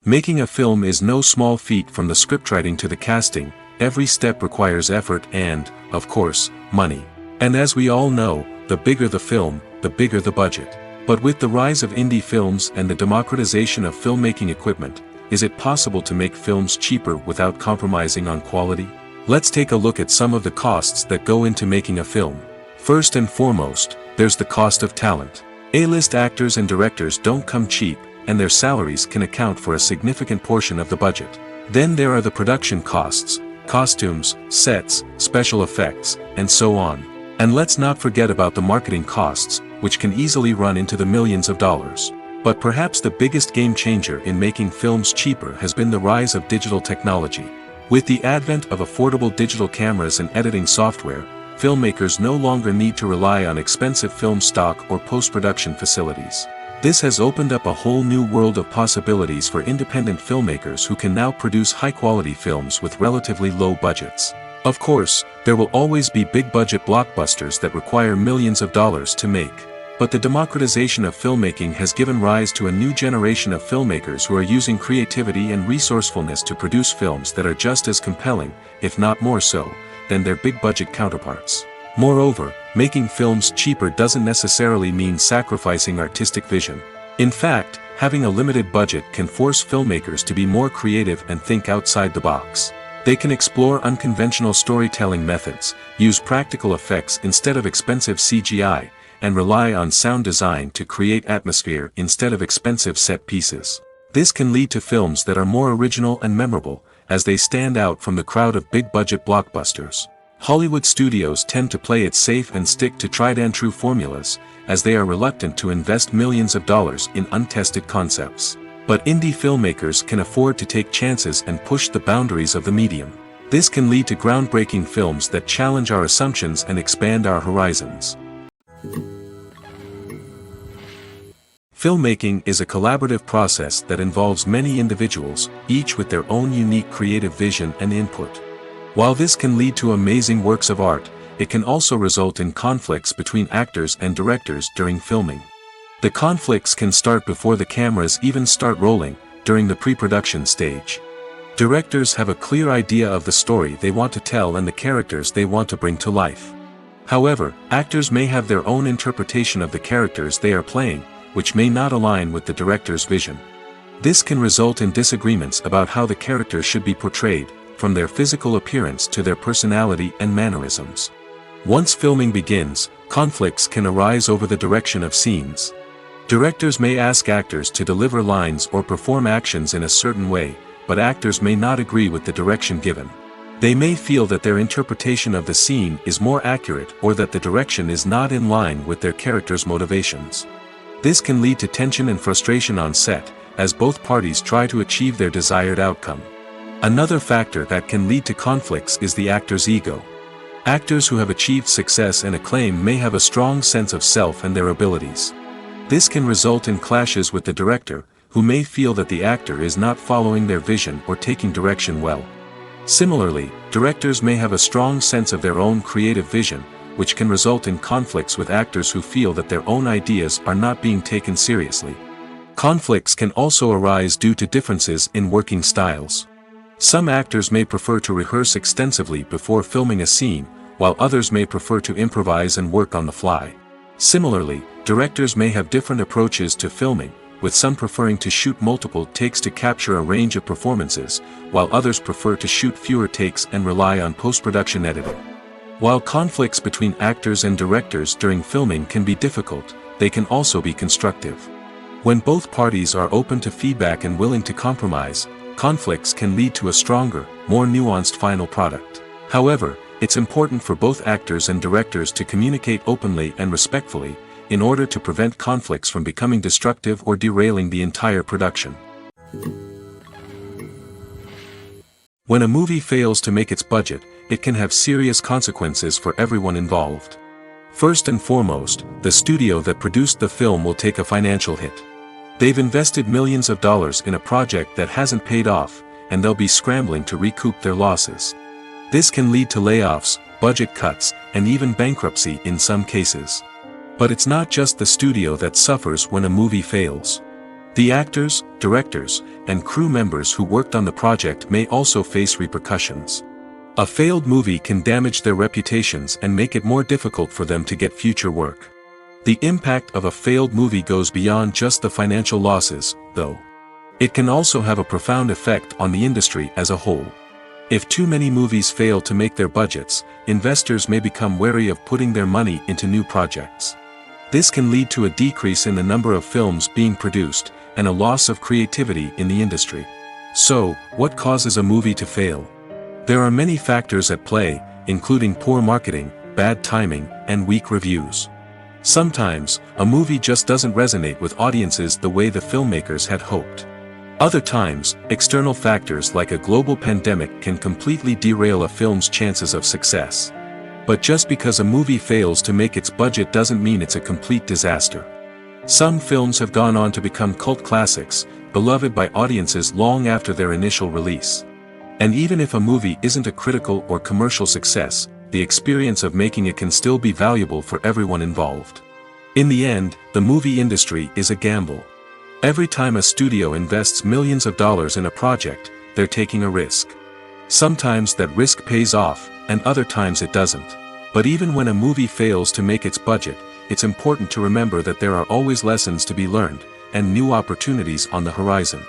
A: Making a film is no small feat. From the scriptwriting to the casting, every step requires effort and, of course, money. And as we all know, the bigger the film, the bigger the budget. But with the rise of indie films and the democratization of filmmaking equipment, is it possible to make films cheaper without compromising on quality? Let's take a look at some of the costs that go into making a film. First and foremost, there's the cost of talent. A-list actors and directors don't come cheap, and their salaries can account for a significant portion of the budget. Then there are the production costs, costumes, sets, special effects, and so on. And let's not forget about the marketing costs, which can easily run into the millions of dollars. But perhaps the biggest game changer in making films cheaper has been the rise of digital technology. With the advent of affordable digital cameras and editing software, filmmakers no longer need to rely on expensive film stock or post-production facilities. This has opened up a whole new world of possibilities for independent filmmakers who can now produce high-quality films with relatively low budgets. Of course, there will always be big-budget blockbusters that require millions of dollars to make. But the democratization of filmmaking has given rise to a new generation of filmmakers who are using creativity and resourcefulness to produce films that are just as compelling, if not more so, than their big-budget counterparts. Moreover, making films cheaper doesn't necessarily mean sacrificing artistic vision. In fact, having a limited budget can force filmmakers to be more creative and think outside the box. They can explore unconventional storytelling methods, use practical effects instead of expensive CGI, and rely on sound design to create atmosphere instead of expensive set pieces. This can lead to films that are more original and memorable, as they stand out from the crowd of big-budget blockbusters. Hollywood studios tend to play it safe and stick to tried-and-true formulas, as they are reluctant to invest millions of dollars in untested concepts. But indie filmmakers can afford to take chances and push the boundaries of the medium. This can lead to groundbreaking films that challenge our assumptions and expand our horizons. Filmmaking is a collaborative process that involves many individuals, each with their own unique creative vision and input. While this can lead to amazing works of art, it can also result in conflicts between actors and directors during filming. The conflicts can start before the cameras even start rolling, during the pre-production stage. Directors have a clear idea of the story they want to tell and the characters they want to bring to life. However, actors may have their own interpretation of the characters they are playing, which may not align with the director's vision. This can result in disagreements about how the characters should be portrayed, from their physical appearance to their personality and mannerisms. Once filming begins, conflicts can arise over the direction of scenes. Directors may ask actors to deliver lines or perform actions in a certain way, but actors may not agree with the direction given. They may feel that their interpretation of the scene is more accurate or that the direction is not in line with their character's motivations. This can lead to tension and frustration on set, as both parties try to achieve their desired outcome. Another factor that can lead to conflicts is the actor's ego. Actors who have achieved success and acclaim may have a strong sense of self and their abilities. This can result in clashes with the director, who may feel that the actor is not following their vision or taking direction well. Similarly, directors may have a strong sense of their own creative vision, which can result in conflicts with actors who feel that their own ideas are not being taken seriously. Conflicts can also arise due to differences in working styles. Some actors may prefer to rehearse extensively before filming a scene, while others may prefer to improvise and work on the fly. Similarly, directors may have different approaches to filming, with some preferring to shoot multiple takes to capture a range of performances, while others prefer to shoot fewer takes and rely on post-production editing. While conflicts between actors and directors during filming can be difficult, they can also be constructive. When both parties are open to feedback and willing to compromise, conflicts can lead to a stronger, more nuanced final product. However, it's important for both actors and directors to communicate openly and respectfully, in order to prevent conflicts from becoming destructive or derailing the entire production. When a movie fails to make its budget, it can have serious consequences for everyone involved. First and foremost, the studio that produced the film will take a financial hit. They've invested millions of dollars in a project that hasn't paid off, and they'll be scrambling to recoup their losses. This can lead to layoffs, budget cuts, and even bankruptcy in some cases. But it's not just the studio that suffers when a movie fails. The actors, directors, and crew members who worked on the project may also face repercussions. A failed movie can damage their reputations and make it more difficult for them to get future work. The impact of a failed movie goes beyond just the financial losses, though. It can also have a profound effect on the industry as a whole. If too many movies fail to make their budgets, investors may become wary of putting their money into new projects. This can lead to a decrease in the number of films being produced, and a loss of creativity in the industry. So, what causes a movie to fail? There are many factors at play, including poor marketing, bad timing, and weak reviews. Sometimes, a movie just doesn't resonate with audiences the way the filmmakers had hoped. Other times, external factors like a global pandemic can completely derail a film's chances of success. But just because a movie fails to make its budget doesn't mean it's a complete disaster. Some films have gone on to become cult classics, beloved by audiences long after their initial release. And even if a movie isn't a critical or commercial success, the experience of making it can still be valuable for everyone involved. In the end, the movie industry is a gamble. Every time a studio invests millions of dollars in a project, they're taking a risk. Sometimes that risk pays off, and other times it doesn't. But even when a movie fails to make its budget, it's important to remember that there are always lessons to be learned, and new opportunities on the horizon.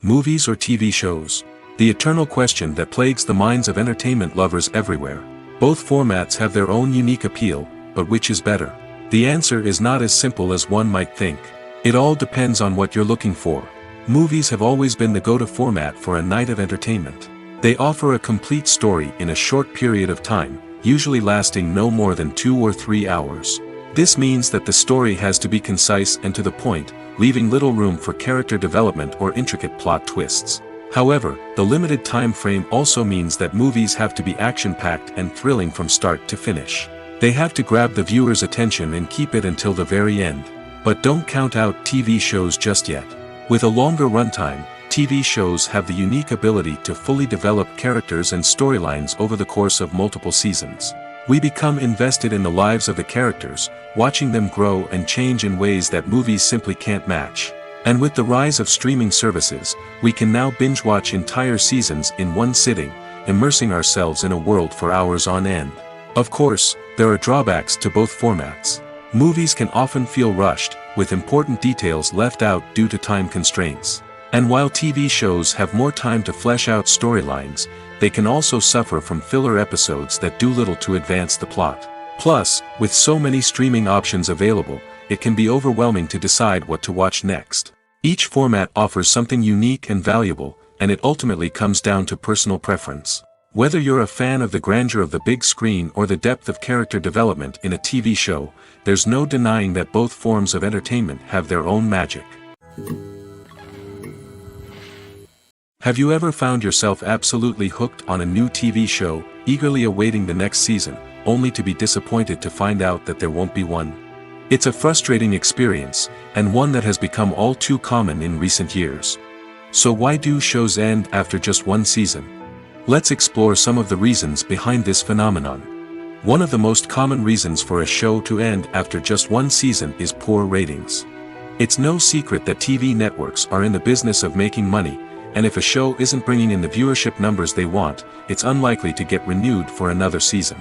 A: Movies or TV shows? The eternal question that plagues the minds of entertainment lovers everywhere. Both formats have their own unique appeal, but which is better? The answer is not as simple as one might think. It all depends on what you're looking for. Movies have always been the go-to format for a night of entertainment. They offer a complete story in a short period of time, usually lasting no more than 2 or 3 hours. This means that the story has to be concise and to the point, leaving little room for character development or intricate plot twists. However, the limited time frame also means that movies have to be action-packed and thrilling from start to finish. They have to grab the viewer's attention and keep it until the very end. But don't count out TV shows just yet. With a longer runtime, TV shows have the unique ability to fully develop characters and storylines over the course of multiple seasons. We become invested in the lives of the characters, watching them grow and change in ways that movies simply can't match. And with the rise of streaming services, we can now binge-watch entire seasons in one sitting, immersing ourselves in a world for hours on end. Of course, there are drawbacks to both formats. Movies can often feel rushed, with important details left out due to time constraints. And while TV shows have more time to flesh out storylines, they can also suffer from filler episodes that do little to advance the plot. Plus, with so many streaming options available, it can be overwhelming to decide what to watch next. Each format offers something unique and valuable, and it ultimately comes down to personal preference. Whether you're a fan of the grandeur of the big screen or the depth of character development in a TV show, there's no denying that both forms of entertainment have their own magic. Have you ever found yourself absolutely hooked on a new TV show, eagerly awaiting the next season, only to be disappointed to find out that there won't be one? It's a frustrating experience, and one that has become all too common in recent years. So why do shows end after just one season? Let's explore some of the reasons behind this phenomenon. One of the most common reasons for a show to end after just one season is poor ratings. It's no secret that TV networks are in the business of making money, and if a show isn't bringing in the viewership numbers they want, it's unlikely to get renewed for another season.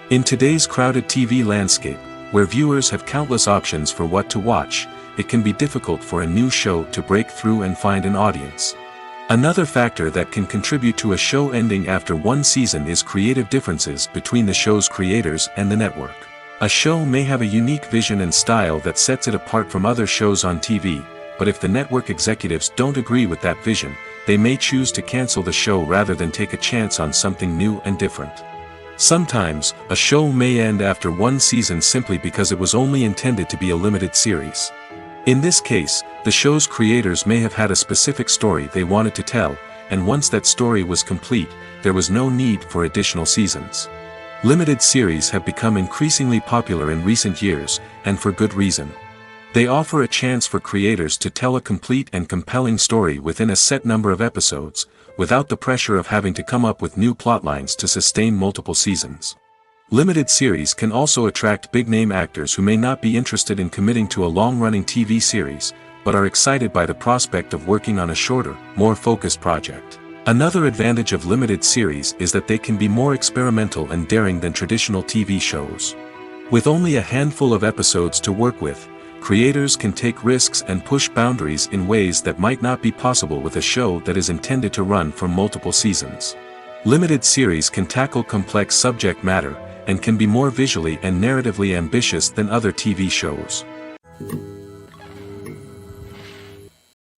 A: In today's crowded TV landscape, where viewers have countless options for what to watch, it can be difficult for a new show to break through and find an audience. Another factor that can contribute to a show ending after one season is creative differences between the show's creators and the network. A show may have a unique vision and style that sets it apart from other shows on TV, but if the network executives don't agree with that vision, they may choose to cancel the show rather than take a chance on something new and different. Sometimes, a show may end after one season simply because it was only intended to be a limited series. In this case, the show's creators may have had a specific story they wanted to tell, and once that story was complete, there was no need for additional seasons. Limited series have become increasingly popular in recent years, and for good reason. They offer a chance for creators to tell a complete and compelling story within a set number of episodes, without the pressure of having to come up with new plotlines to sustain multiple seasons. Limited series can also attract big-name actors who may not be interested in committing to a long-running TV series, but are excited by the prospect of working on a shorter, more focused project. Another advantage of limited series is that they can be more experimental and daring than traditional TV shows. With only a handful of episodes to work with, creators can take risks and push boundaries in ways that might not be possible with a show that is intended to run for multiple seasons. Limited series can tackle complex subject matter, and can be more visually and narratively ambitious than other TV shows.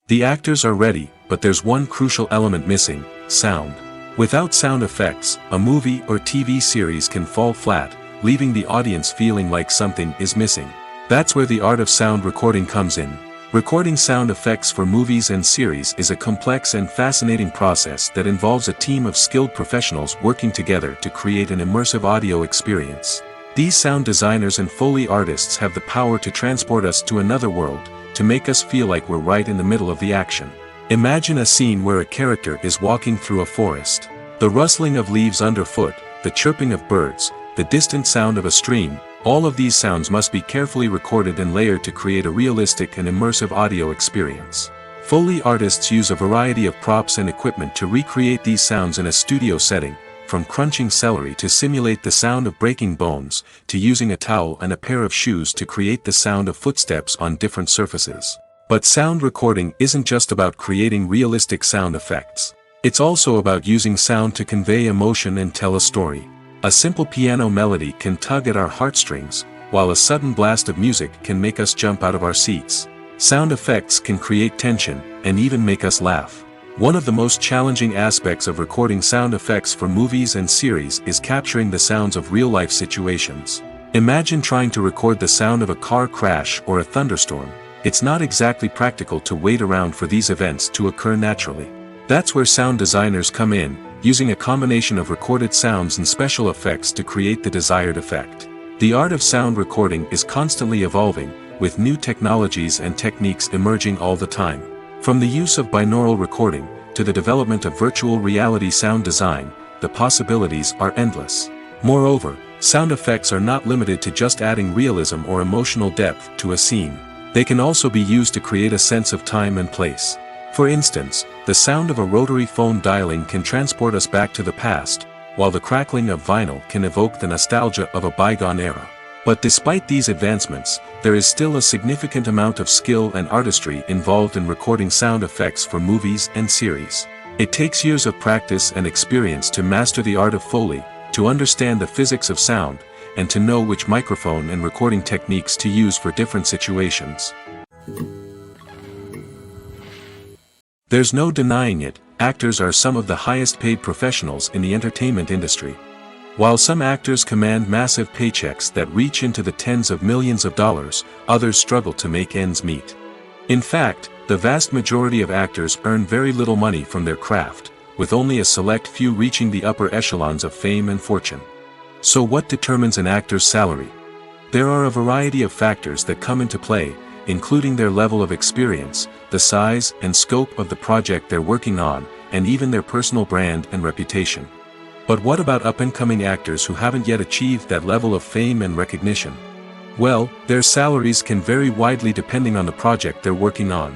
A: The actors are ready, but there's one crucial element missing: sound. Without sound effects, a movie or TV series can fall flat, leaving the audience feeling like something is missing. That's where the art of sound recording comes in. Recording sound effects for movies and series is a complex and fascinating process that involves a team of skilled professionals working together to create an immersive audio experience. These sound designers and Foley artists have the power to transport us to another world, to make us feel like we're right in the middle of the action. Imagine a scene where a character is walking through a forest. The rustling of leaves underfoot, the chirping of birds, the distant sound of a stream, all of these sounds must be carefully recorded and layered to create a realistic and immersive audio experience. Foley artists use a variety of props and equipment to recreate these sounds in a studio setting, from crunching celery to simulate the sound of breaking bones, to using a towel and a pair of shoes to create the sound of footsteps on different surfaces. But sound recording isn't just about creating realistic sound effects. It's also about using sound to convey emotion and tell a story. A simple piano melody can tug at our heartstrings, while a sudden blast of music can make us jump out of our seats. Sound effects can create tension, and even make us laugh. One of the most challenging aspects of recording sound effects for movies and series is capturing the sounds of real-life situations. Imagine trying to record the sound of a car crash or a thunderstorm. It's not exactly practical to wait around for these events to occur naturally. That's where sound designers come in, using a combination of recorded sounds and special effects to create the desired effect. The art of sound recording is constantly evolving, with new technologies and techniques emerging all the time. From the use of binaural recording, to the development of virtual reality sound design, the possibilities are endless. Moreover, sound effects are not limited to just adding realism or emotional depth to a scene. They can also be used to create a sense of time and place. For instance, the sound of a rotary phone dialing can transport us back to the past, while the crackling of vinyl can evoke the nostalgia of a bygone era. But despite these advancements, there is still a significant amount of skill and artistry involved in recording sound effects for movies and series. It takes years of practice and experience to master the art of Foley, to understand the physics of sound, and to know which microphone and recording techniques to use for different situations. There's no denying it, actors are some of the highest paid professionals in the entertainment industry. While some actors command massive paychecks that reach into the tens of millions of dollars, others struggle to make ends meet. In fact, the vast majority of actors earn very little money from their craft, with only a select few reaching the upper echelons of fame and fortune. So what determines an actor's salary? There are a variety of factors that come into play, including their level of experience, the size and scope of the project they're working on, and even their personal brand and reputation. But what about up-and-coming actors who haven't yet achieved that level of fame and recognition? Well, their salaries can vary widely depending on the project they're working on.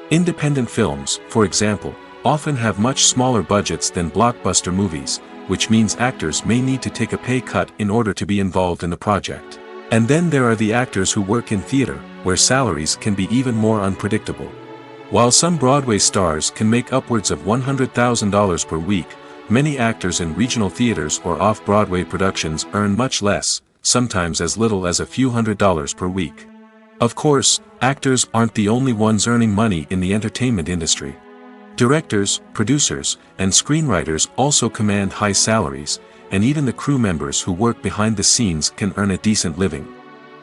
A: Independent films, for example, often have much smaller budgets than blockbuster movies, which means actors may need to take a pay cut in order to be involved in the project. And then there are the actors who work in theater, where salaries can be even more unpredictable. While some Broadway stars can make upwards of $100,000 per week, many actors in regional theaters or off-Broadway productions earn much less, sometimes as little as a few $100s per week. Of course, actors aren't the only ones earning money in the entertainment industry. Directors, producers, and screenwriters also command high salaries, and even the crew members who work behind the scenes can earn a decent living.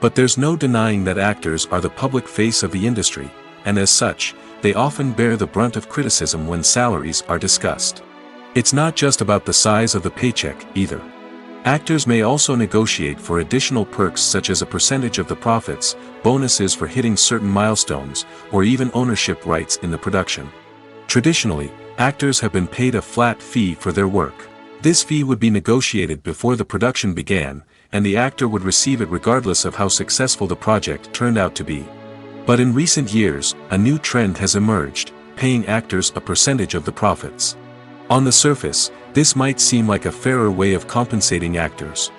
A: But there's no denying that actors are the public face of the industry, and as such, they often bear the brunt of criticism when salaries are discussed. It's not just about the size of the paycheck, either. Actors may also negotiate for additional perks such as a percentage of the profits, bonuses for hitting certain milestones, or even ownership rights in the production. Traditionally, actors have been paid a flat fee for their work. This fee would be negotiated before the production began, and the actor would receive it regardless of how successful the project turned out to be. But in recent years, a new trend has emerged, paying actors a percentage of the profits. On the surface, this might seem like a fairer way of compensating actors.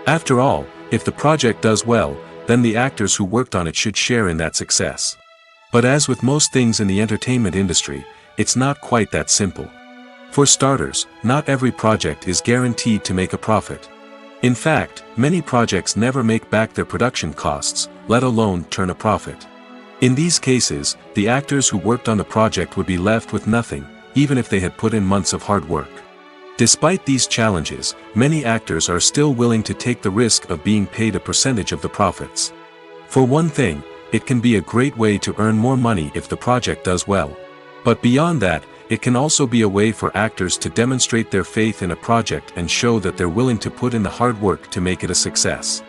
A: After all, if the project does well, then the actors who worked on it should share in that success. But as with most things in the entertainment industry, it's not quite that simple. For starters, not every project is guaranteed to make a profit. In fact, many projects never make back their production costs, let alone turn a profit. In these cases, the actors who worked on the project would be left with nothing, even if they had put in months of hard work. Despite these challenges, many actors are still willing to take the risk of being paid a percentage of the profits. For one thing, it can be a great way to earn more money if the project does well. But beyond that, it can also be a way for actors to demonstrate their faith in a project and show that they're willing to put in the hard work to make it a success.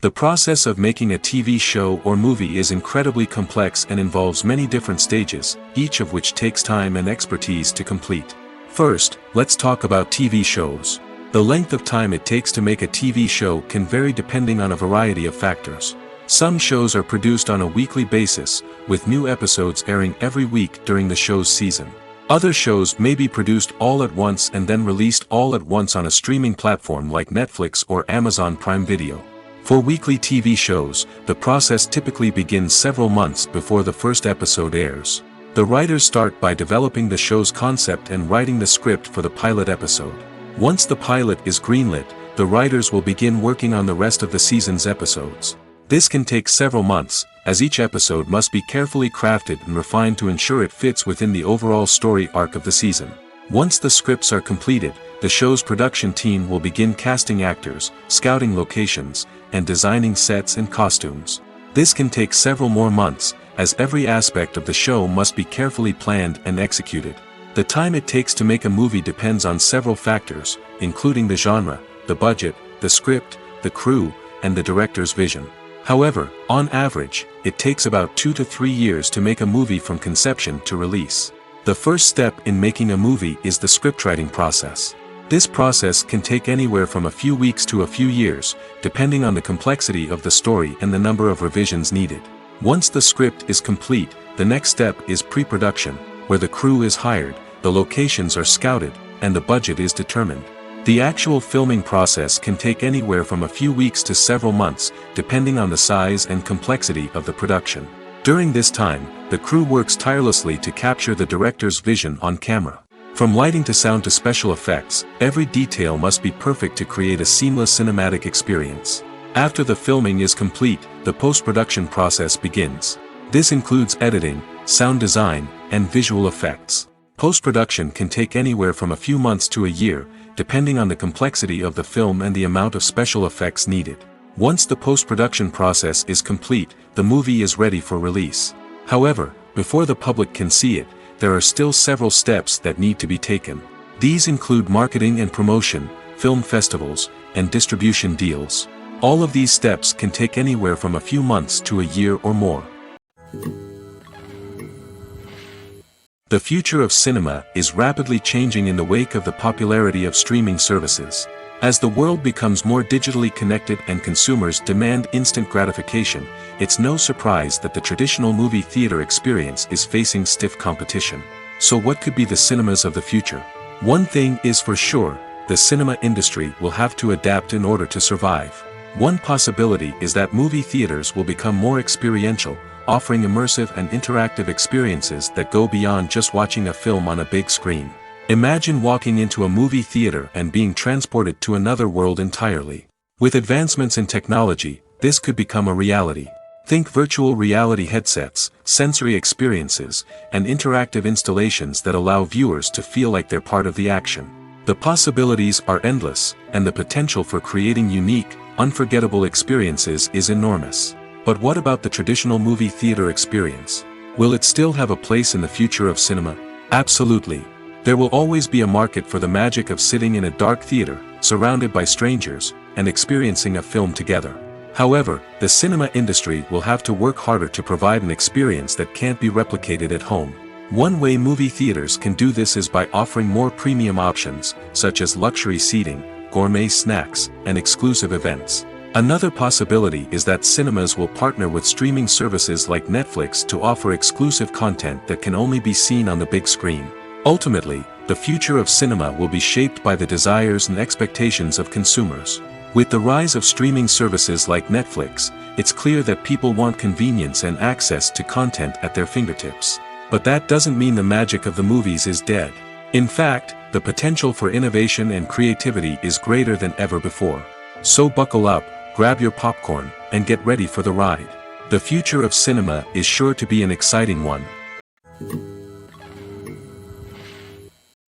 A: The process of making a TV show or movie is incredibly complex and involves many different stages, each of which takes time and expertise to complete. First, let's talk about TV shows. The length of time it takes to make a TV show can vary depending on a variety of factors. Some shows are produced on a weekly basis, with new episodes airing every week during the show's season. Other shows may be produced all at once and then released all at once on a streaming platform like Netflix or Amazon Prime Video. For weekly TV shows, the process typically begins several months before the first episode airs. The writers start by developing the show's concept and writing the script for the pilot episode. Once the pilot is greenlit, the writers will begin working on the rest of the season's episodes. This can take several months, as each episode must be carefully crafted and refined to ensure it fits within the overall story arc of the season. Once the scripts are completed, the show's production team will begin casting actors, scouting locations, and designing sets and costumes. This can take several more months, as every aspect of the show must be carefully planned and executed. The time it takes to make a movie depends on several factors, including the genre, the budget, the script, the crew, and the director's vision. However, on average, it takes about 2 to 3 years to make a movie from conception to release. The first step in making a movie is the scriptwriting process. This process can take anywhere from a few weeks to a few years, depending on the complexity of the story and the number of revisions needed. Once the script is complete, the next step is pre-production, where the crew is hired, the locations are scouted, and the budget is determined. The actual filming process can take anywhere from a few weeks to several months, depending on the size and complexity of the production. During this time, the crew works tirelessly to capture the director's vision on camera. From lighting to sound to special effects, every detail must be perfect to create a seamless cinematic experience. After the filming is complete, the post-production process begins. This includes editing, sound design, and visual effects. Post-production can take anywhere from a few months to a year, depending on the complexity of the film and the amount of special effects needed. Once the post-production process is complete, the movie is ready for release. However, before the public can see it, there are still several steps that need to be taken. These include marketing and promotion, film festivals, and distribution deals. All of these steps can take anywhere from a few months to a year or more. The future of cinema is rapidly changing in the wake of the popularity of streaming services. As the world becomes more digitally connected and consumers demand instant gratification, it's no surprise that the traditional movie theater experience is facing stiff competition. So what could be the cinemas of the future? One thing is for sure, the cinema industry will have to adapt in order to survive. One possibility is that movie theaters will become more experiential, offering immersive and interactive experiences that go beyond just watching a film on a big screen. Imagine walking into a movie theater and being transported to another world entirely. With advancements in technology, this could become a reality. Think virtual reality headsets, sensory experiences, and interactive installations that allow viewers to feel like they're part of the action. The possibilities are endless, and the potential for creating unique, unforgettable experiences is enormous. But what about the traditional movie theater experience? Will it still have a place in the future of cinema? Absolutely. There will always be a market for the magic of sitting in a dark theater, surrounded by strangers, and experiencing a film together. However, the cinema industry will have to work harder to provide an experience that can't be replicated at home. One way movie theaters can do this is by offering more premium options, such as luxury seating, gourmet snacks, and exclusive events. Another possibility is that cinemas will partner with streaming services like Netflix to offer exclusive content that can only be seen on the big screen. Ultimately, the future of cinema will be shaped by the desires and expectations of consumers. With the rise of streaming services like Netflix, it's clear that people want convenience and access to content at their fingertips. But that doesn't mean the magic of the movies is dead. In fact, the potential for innovation and creativity is greater than ever before. So buckle up, grab your popcorn, and get ready for the ride. The future of cinema is sure to be an exciting one.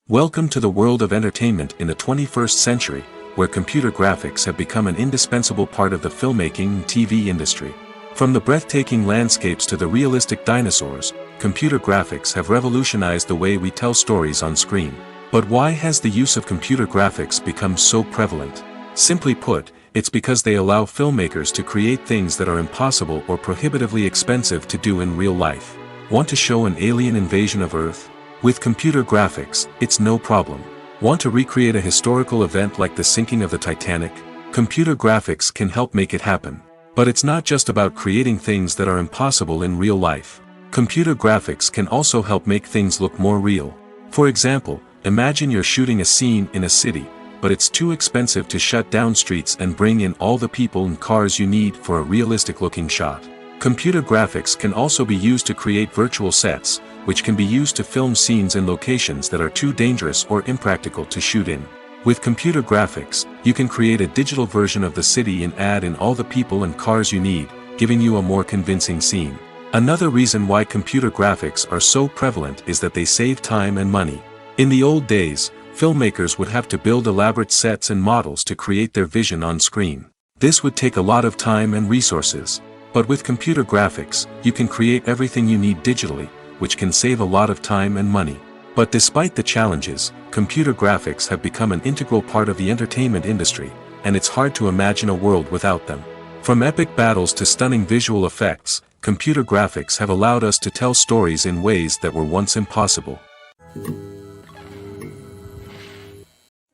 A: Welcome to the world of entertainment in the 21st century, where computer graphics have become an indispensable part of the filmmaking and TV industry. From the breathtaking landscapes to the realistic dinosaurs, computer graphics have revolutionized the way we tell stories on screen. But why has the use of computer graphics become so prevalent? Simply put, it's because they allow filmmakers to create things that are impossible or prohibitively expensive to do in real life. Want to show an alien invasion of Earth? With computer graphics, it's no problem. Want to recreate a historical event like the sinking of the Titanic? Computer graphics can help make it happen. But it's not just about creating things that are impossible in real life. Computer graphics can also help make things look more real. For example, imagine you're shooting a scene in a city, but it's too expensive to shut down streets and bring in all the people and cars you need for a realistic-looking shot. Computer graphics can also be used to create virtual sets, which can be used to film scenes in locations that are too dangerous or impractical to shoot in. With computer graphics, you can create a digital version of the city and add in all the people and cars you need, giving you a more convincing scene. Another reason why computer graphics are so prevalent is that they save time and money. In the old days, filmmakers would have to build elaborate sets and models to create their vision on screen. This would take a lot of time and resources. But with computer graphics, you can create everything you need digitally, which can save a lot of time and money. But despite the challenges, computer graphics have become an integral part of the entertainment industry, and it's hard to imagine a world without them. From epic battles to stunning visual effects, computer graphics have allowed us to tell stories in ways that were once impossible.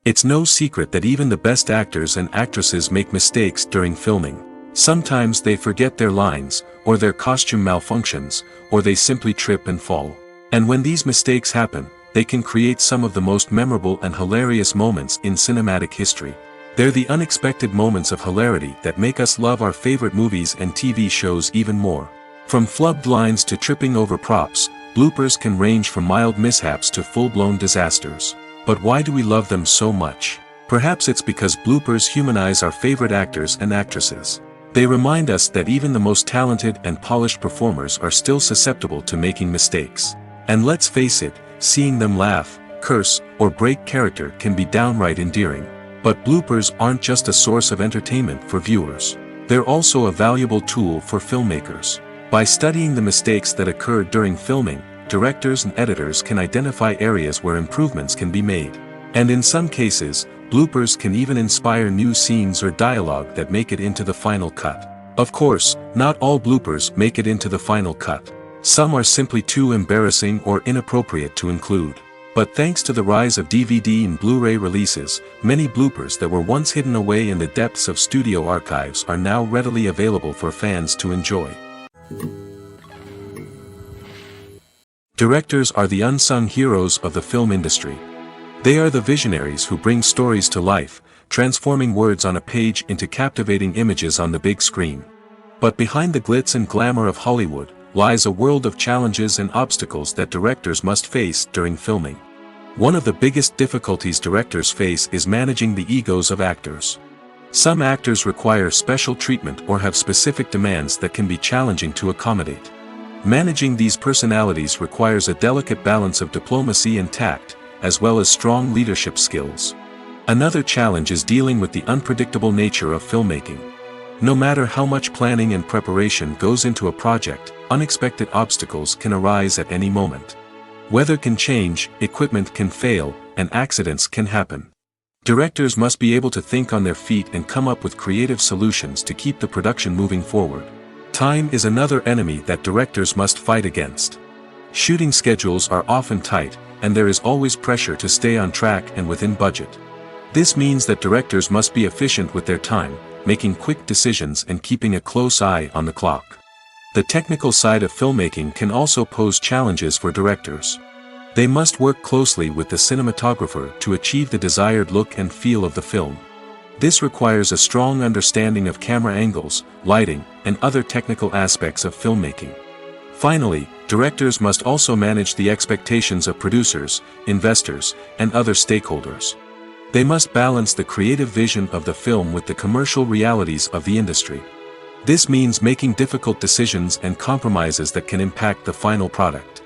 A: It's no secret that even the best actors and actresses make mistakes during filming. Sometimes they forget their lines, or their costume malfunctions, or they simply trip and fall. And when these mistakes happen, they can create some of the most memorable and hilarious moments in cinematic history. They're the unexpected moments of hilarity that make us love our favorite movies and TV shows even more. From flubbed lines to tripping over props, bloopers can range from mild mishaps to full-blown disasters. But why do we love them so much? Perhaps it's because bloopers humanize our favorite actors and actresses. They remind us that even the most talented and polished performers are still susceptible to making mistakes. And let's face it, seeing them laugh, curse, or break character can be downright endearing. But bloopers aren't just a source of entertainment for viewers. They're also a valuable tool for filmmakers. By studying the mistakes that occurred during filming, directors and editors can identify areas where improvements can be made. And in some cases, bloopers can even inspire new scenes or dialogue that make it into the final cut. Of course, not all bloopers make it into the final cut. Some are simply too embarrassing or inappropriate to include. But thanks to the rise of DVD and Blu-ray releases, many bloopers that were once hidden away in the depths of studio archives are now readily available for fans to enjoy. Directors are the unsung heroes of the film industry. They are the visionaries who bring stories to life, transforming words on a page into captivating images on the big screen. But behind the glitz and glamour of Hollywood, lies a world of challenges and obstacles that directors must face during filming. One of the biggest difficulties directors face is managing the egos of actors. Some actors require special treatment or have specific demands that can be challenging to accommodate. Managing these personalities requires a delicate balance of diplomacy and tact, as well as strong leadership skills. Another challenge is dealing with the unpredictable nature of filmmaking. No matter how much planning and preparation goes into a project, unexpected obstacles can arise at any moment. Weather can change, equipment can fail, and accidents can happen. Directors must be able to think on their feet and come up with creative solutions to keep the production moving forward. Time is another enemy that directors must fight against. Shooting schedules are often tight, and there is always pressure to stay on track and within budget. This means that directors must be efficient with their time, making quick decisions and keeping a close eye on the clock. The technical side of filmmaking can also pose challenges for directors. They must work closely with the cinematographer to achieve the desired look and feel of the film. This requires a strong understanding of camera angles, lighting, and other technical aspects of filmmaking. Finally, directors must also manage the expectations of producers, investors, and other stakeholders. They must balance the creative vision of the film with the commercial realities of the industry. This means making difficult decisions and compromises that can impact the final product.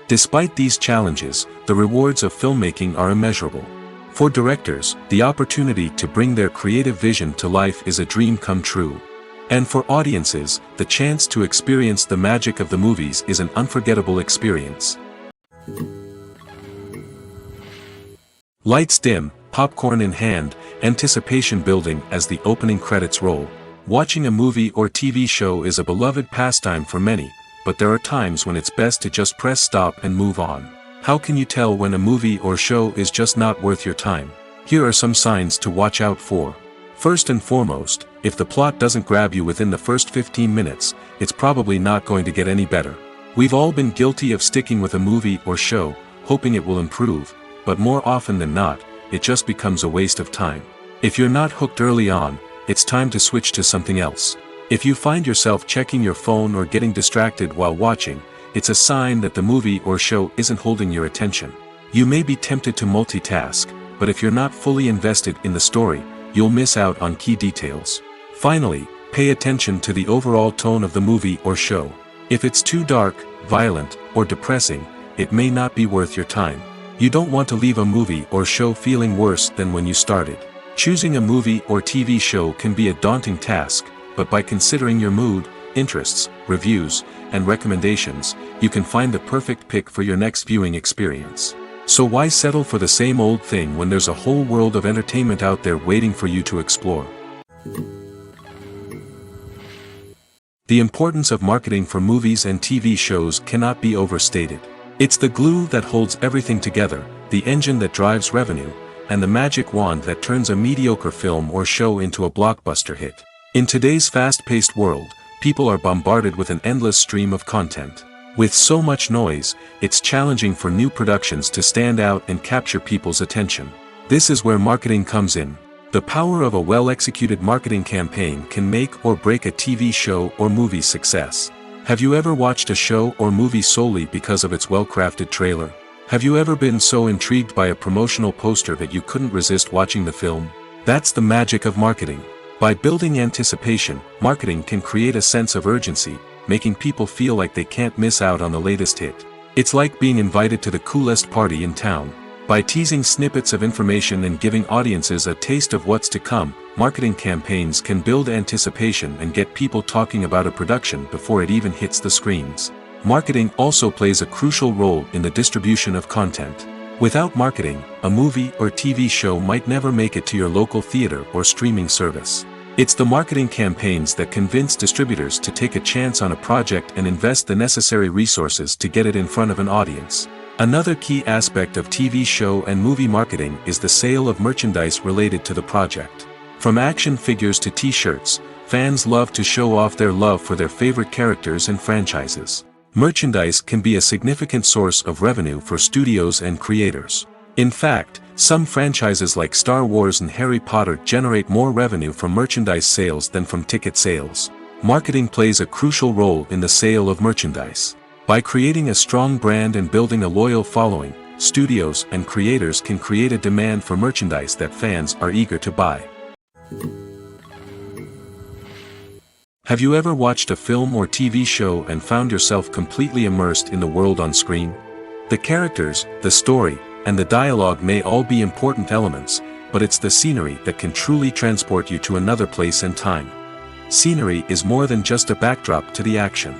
A: Despite these challenges, the rewards of filmmaking are immeasurable. For directors, the opportunity to bring their creative vision to life is a dream come true. And for audiences, the chance to experience the magic of the movies is an unforgettable experience. Lights dim, popcorn in hand, anticipation building as the opening credits roll. Watching a movie or TV show is a beloved pastime for many, but there are times when it's best to just press stop and move on. How can you tell when a movie or show is just not worth your time? Here are some signs to watch out for. First and foremost, if the plot doesn't grab you within the first 15 minutes, it's probably not going to get any better. We've all been guilty of sticking with a movie or show, hoping it will improve, but more often than not, it just becomes a waste of time. If you're not hooked early on, it's time to switch to something else. If you find yourself checking your phone or getting distracted while watching, it's a sign that the movie or show isn't holding your attention. You may be tempted to multitask, but if you're not fully invested in the story, you'll miss out on key details. Finally, pay attention to the overall tone of the movie or show. If it's too dark, violent, or depressing, it may not be worth your time. You don't want to leave a movie or show feeling worse than when you started. Choosing a movie or TV show can be a daunting task, but by considering your mood, interests, reviews, and recommendations, you can find the perfect pick for your next viewing experience. So why settle for the same old thing when there's a whole world of entertainment out there waiting for you to explore? The importance of marketing for movies and TV shows cannot be overstated. It's the glue that holds everything together, the engine that drives revenue, and the magic wand that turns a mediocre film or show into a blockbuster hit. In today's fast-paced world, people are bombarded with an endless stream of content. With so much noise, it's challenging for new productions to stand out and capture people's attention. This is where marketing comes in. The power of a well-executed marketing campaign can make or break a TV show or movie's success. Have you ever watched a show or movie solely because of its well-crafted trailer? Have you ever been so intrigued by a promotional poster that you couldn't resist watching the film? That's the magic of marketing. By building anticipation, marketing can create a sense of urgency, making people feel like they can't miss out on the latest hit. It's like being invited to the coolest party in town. By teasing snippets of information and giving audiences a taste of what's to come, marketing campaigns can build anticipation and get people talking about a production before it even hits the screens. Marketing also plays a crucial role in the distribution of content. Without marketing, a movie or TV show might never make it to your local theater or streaming service. It's the marketing campaigns that convince distributors to take a chance on a project and invest the necessary resources to get it in front of an audience. Another key aspect of TV show and movie marketing is the sale of merchandise related to the project. From action figures to t-shirts, fans love to show off their love for their favorite characters and franchises. Merchandise can be a significant source of revenue for studios and creators. In fact, some franchises like Star Wars and Harry Potter generate more revenue from merchandise sales than from ticket sales. Marketing plays a crucial role in the sale of merchandise. By creating a strong brand and building a loyal following, studios and creators can create a demand for merchandise that fans are eager to buy. Have you ever watched a film or TV show and found yourself completely immersed in the world on screen? The characters, the story, and the dialogue may all be important elements, but it's the scenery that can truly transport you to another place and time. Scenery is more than just a backdrop to the action.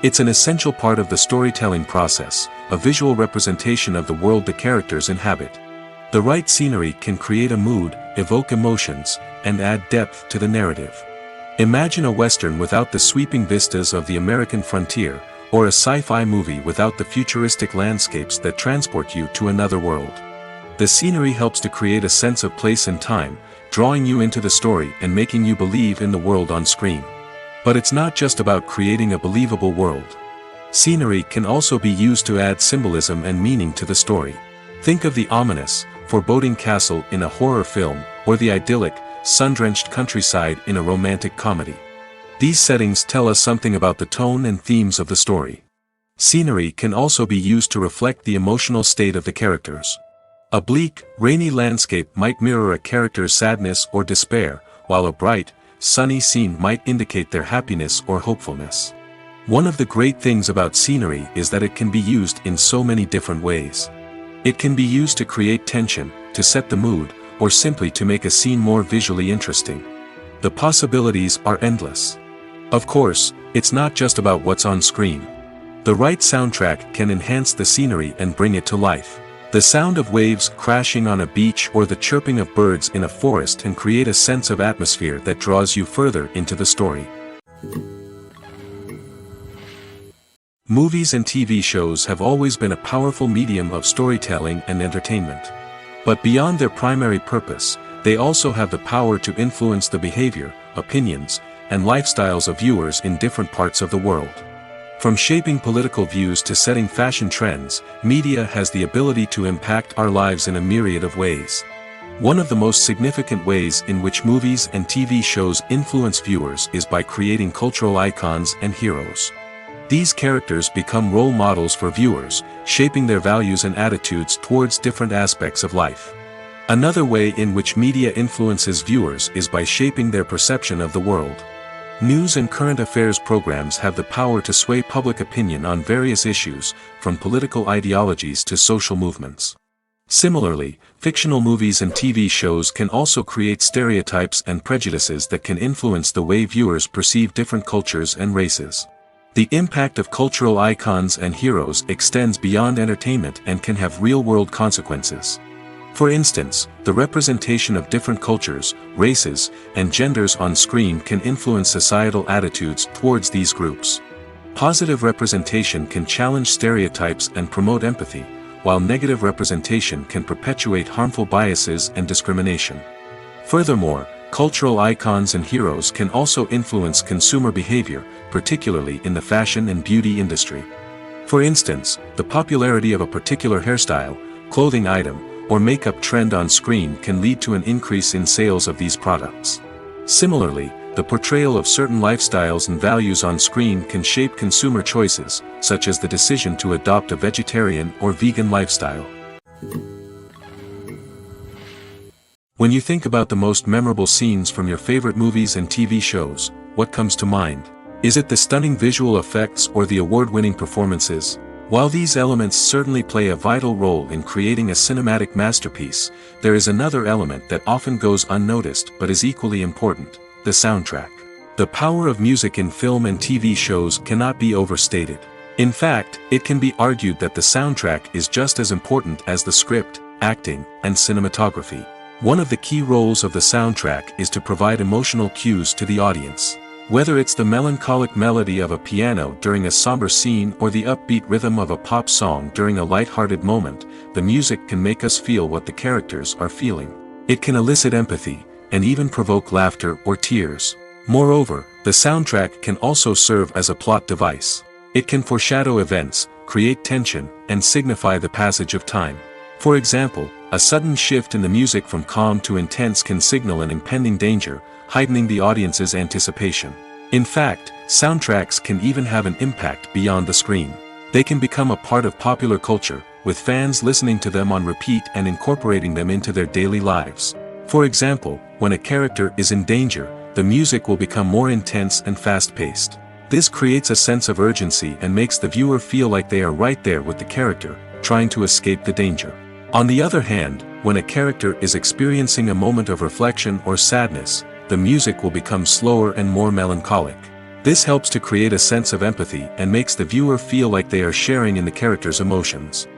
A: It's an essential part of the storytelling process, a visual representation of the world the characters inhabit. The right scenery can create a mood, evoke emotions, and add depth to the narrative. Imagine a Western without the sweeping vistas of the American frontier, or a sci-fi movie without the futuristic landscapes that transport you to another world. The scenery helps to create a sense of place and time, drawing you into the story and making you believe in the world on screen. But it's not just about creating a believable world. Scenery can also be used to add symbolism and meaning to the story. Think of the ominous, foreboding castle in a horror film, or the idyllic, sun-drenched countryside in a romantic comedy. These settings tell us something about the tone and themes of the story. Scenery can also be used to reflect the emotional state of the characters. A bleak, rainy landscape might mirror a character's sadness or despair, while a bright, sunny scene might indicate their happiness or hopefulness. One of the great things about scenery is that it can be used in so many different ways. It can be used to create tension, to set the mood, or simply to make a scene more visually interesting. The possibilities are endless. Of course, it's not just about what's on screen. The right soundtrack can enhance the scenery and bring it to life. The sound of waves crashing on a beach or the chirping of birds in a forest can create a sense of atmosphere that draws you further into the story. Movies and TV shows have always been a powerful medium of storytelling and entertainment. But beyond their primary purpose, they also have the power to influence the behavior, opinions, and lifestyles of viewers in different parts of the world. From shaping political views to setting fashion trends, media has the ability to impact our lives in a myriad of ways. One of the most significant ways in which movies and TV shows influence viewers is by creating cultural icons and heroes. These characters become role models for viewers, shaping their values and attitudes towards different aspects of life. Another way in which media influences viewers is by shaping their perception of the world. News and current affairs programs have the power to sway public opinion on various issues, from political ideologies to social movements. Similarly, fictional movies and TV shows can also create stereotypes and prejudices that can influence the way viewers perceive different cultures and races. The impact of cultural icons and heroes extends beyond entertainment and can have real-world consequences. For instance, the representation of different cultures, races, and genders on screen can influence societal attitudes towards these groups. Positive representation can challenge stereotypes and promote empathy, while negative representation can perpetuate harmful biases and discrimination. Furthermore, cultural icons and heroes can also influence consumer behavior, particularly in the fashion and beauty industry. For instance, the popularity of a particular hairstyle, clothing item, or makeup trend on screen can lead to an increase in sales of these products. Similarly, the portrayal of certain lifestyles and values on screen can shape consumer choices, such as the decision to adopt a vegetarian or vegan lifestyle. When you think about the most memorable scenes from your favorite movies and TV shows, what comes to mind? Is it the stunning visual effects or the award-winning performances? While these elements certainly play a vital role in creating a cinematic masterpiece, there is another element that often goes unnoticed but is equally important: the soundtrack. The power of music in film and TV shows cannot be overstated. In fact, it can be argued that the soundtrack is just as important as the script, acting, and cinematography. One of the key roles of the soundtrack is to provide emotional cues to the audience. Whether it's the melancholic melody of a piano during a somber scene or the upbeat rhythm of a pop song during a light-hearted moment, the music can make us feel what the characters are feeling. It can elicit empathy, and even provoke laughter or tears. Moreover, the soundtrack can also serve as a plot device. It can foreshadow events, create tension, and signify the passage of time. For example, a sudden shift in the music from calm to intense can signal an impending danger, heightening the audience's anticipation. In fact, soundtracks can even have an impact beyond the screen. They can become a part of popular culture, with fans listening to them on repeat and incorporating them into their daily lives. For example, when a character is in danger, the music will become more intense and fast-paced. This creates a sense of urgency and makes the viewer feel like they are right there with the character, trying to escape the danger. On the other hand, when a character is experiencing a moment of reflection or sadness, the music will become slower and more melancholic. This helps to create a sense of empathy and makes the viewer feel like they are sharing in the character's emotions.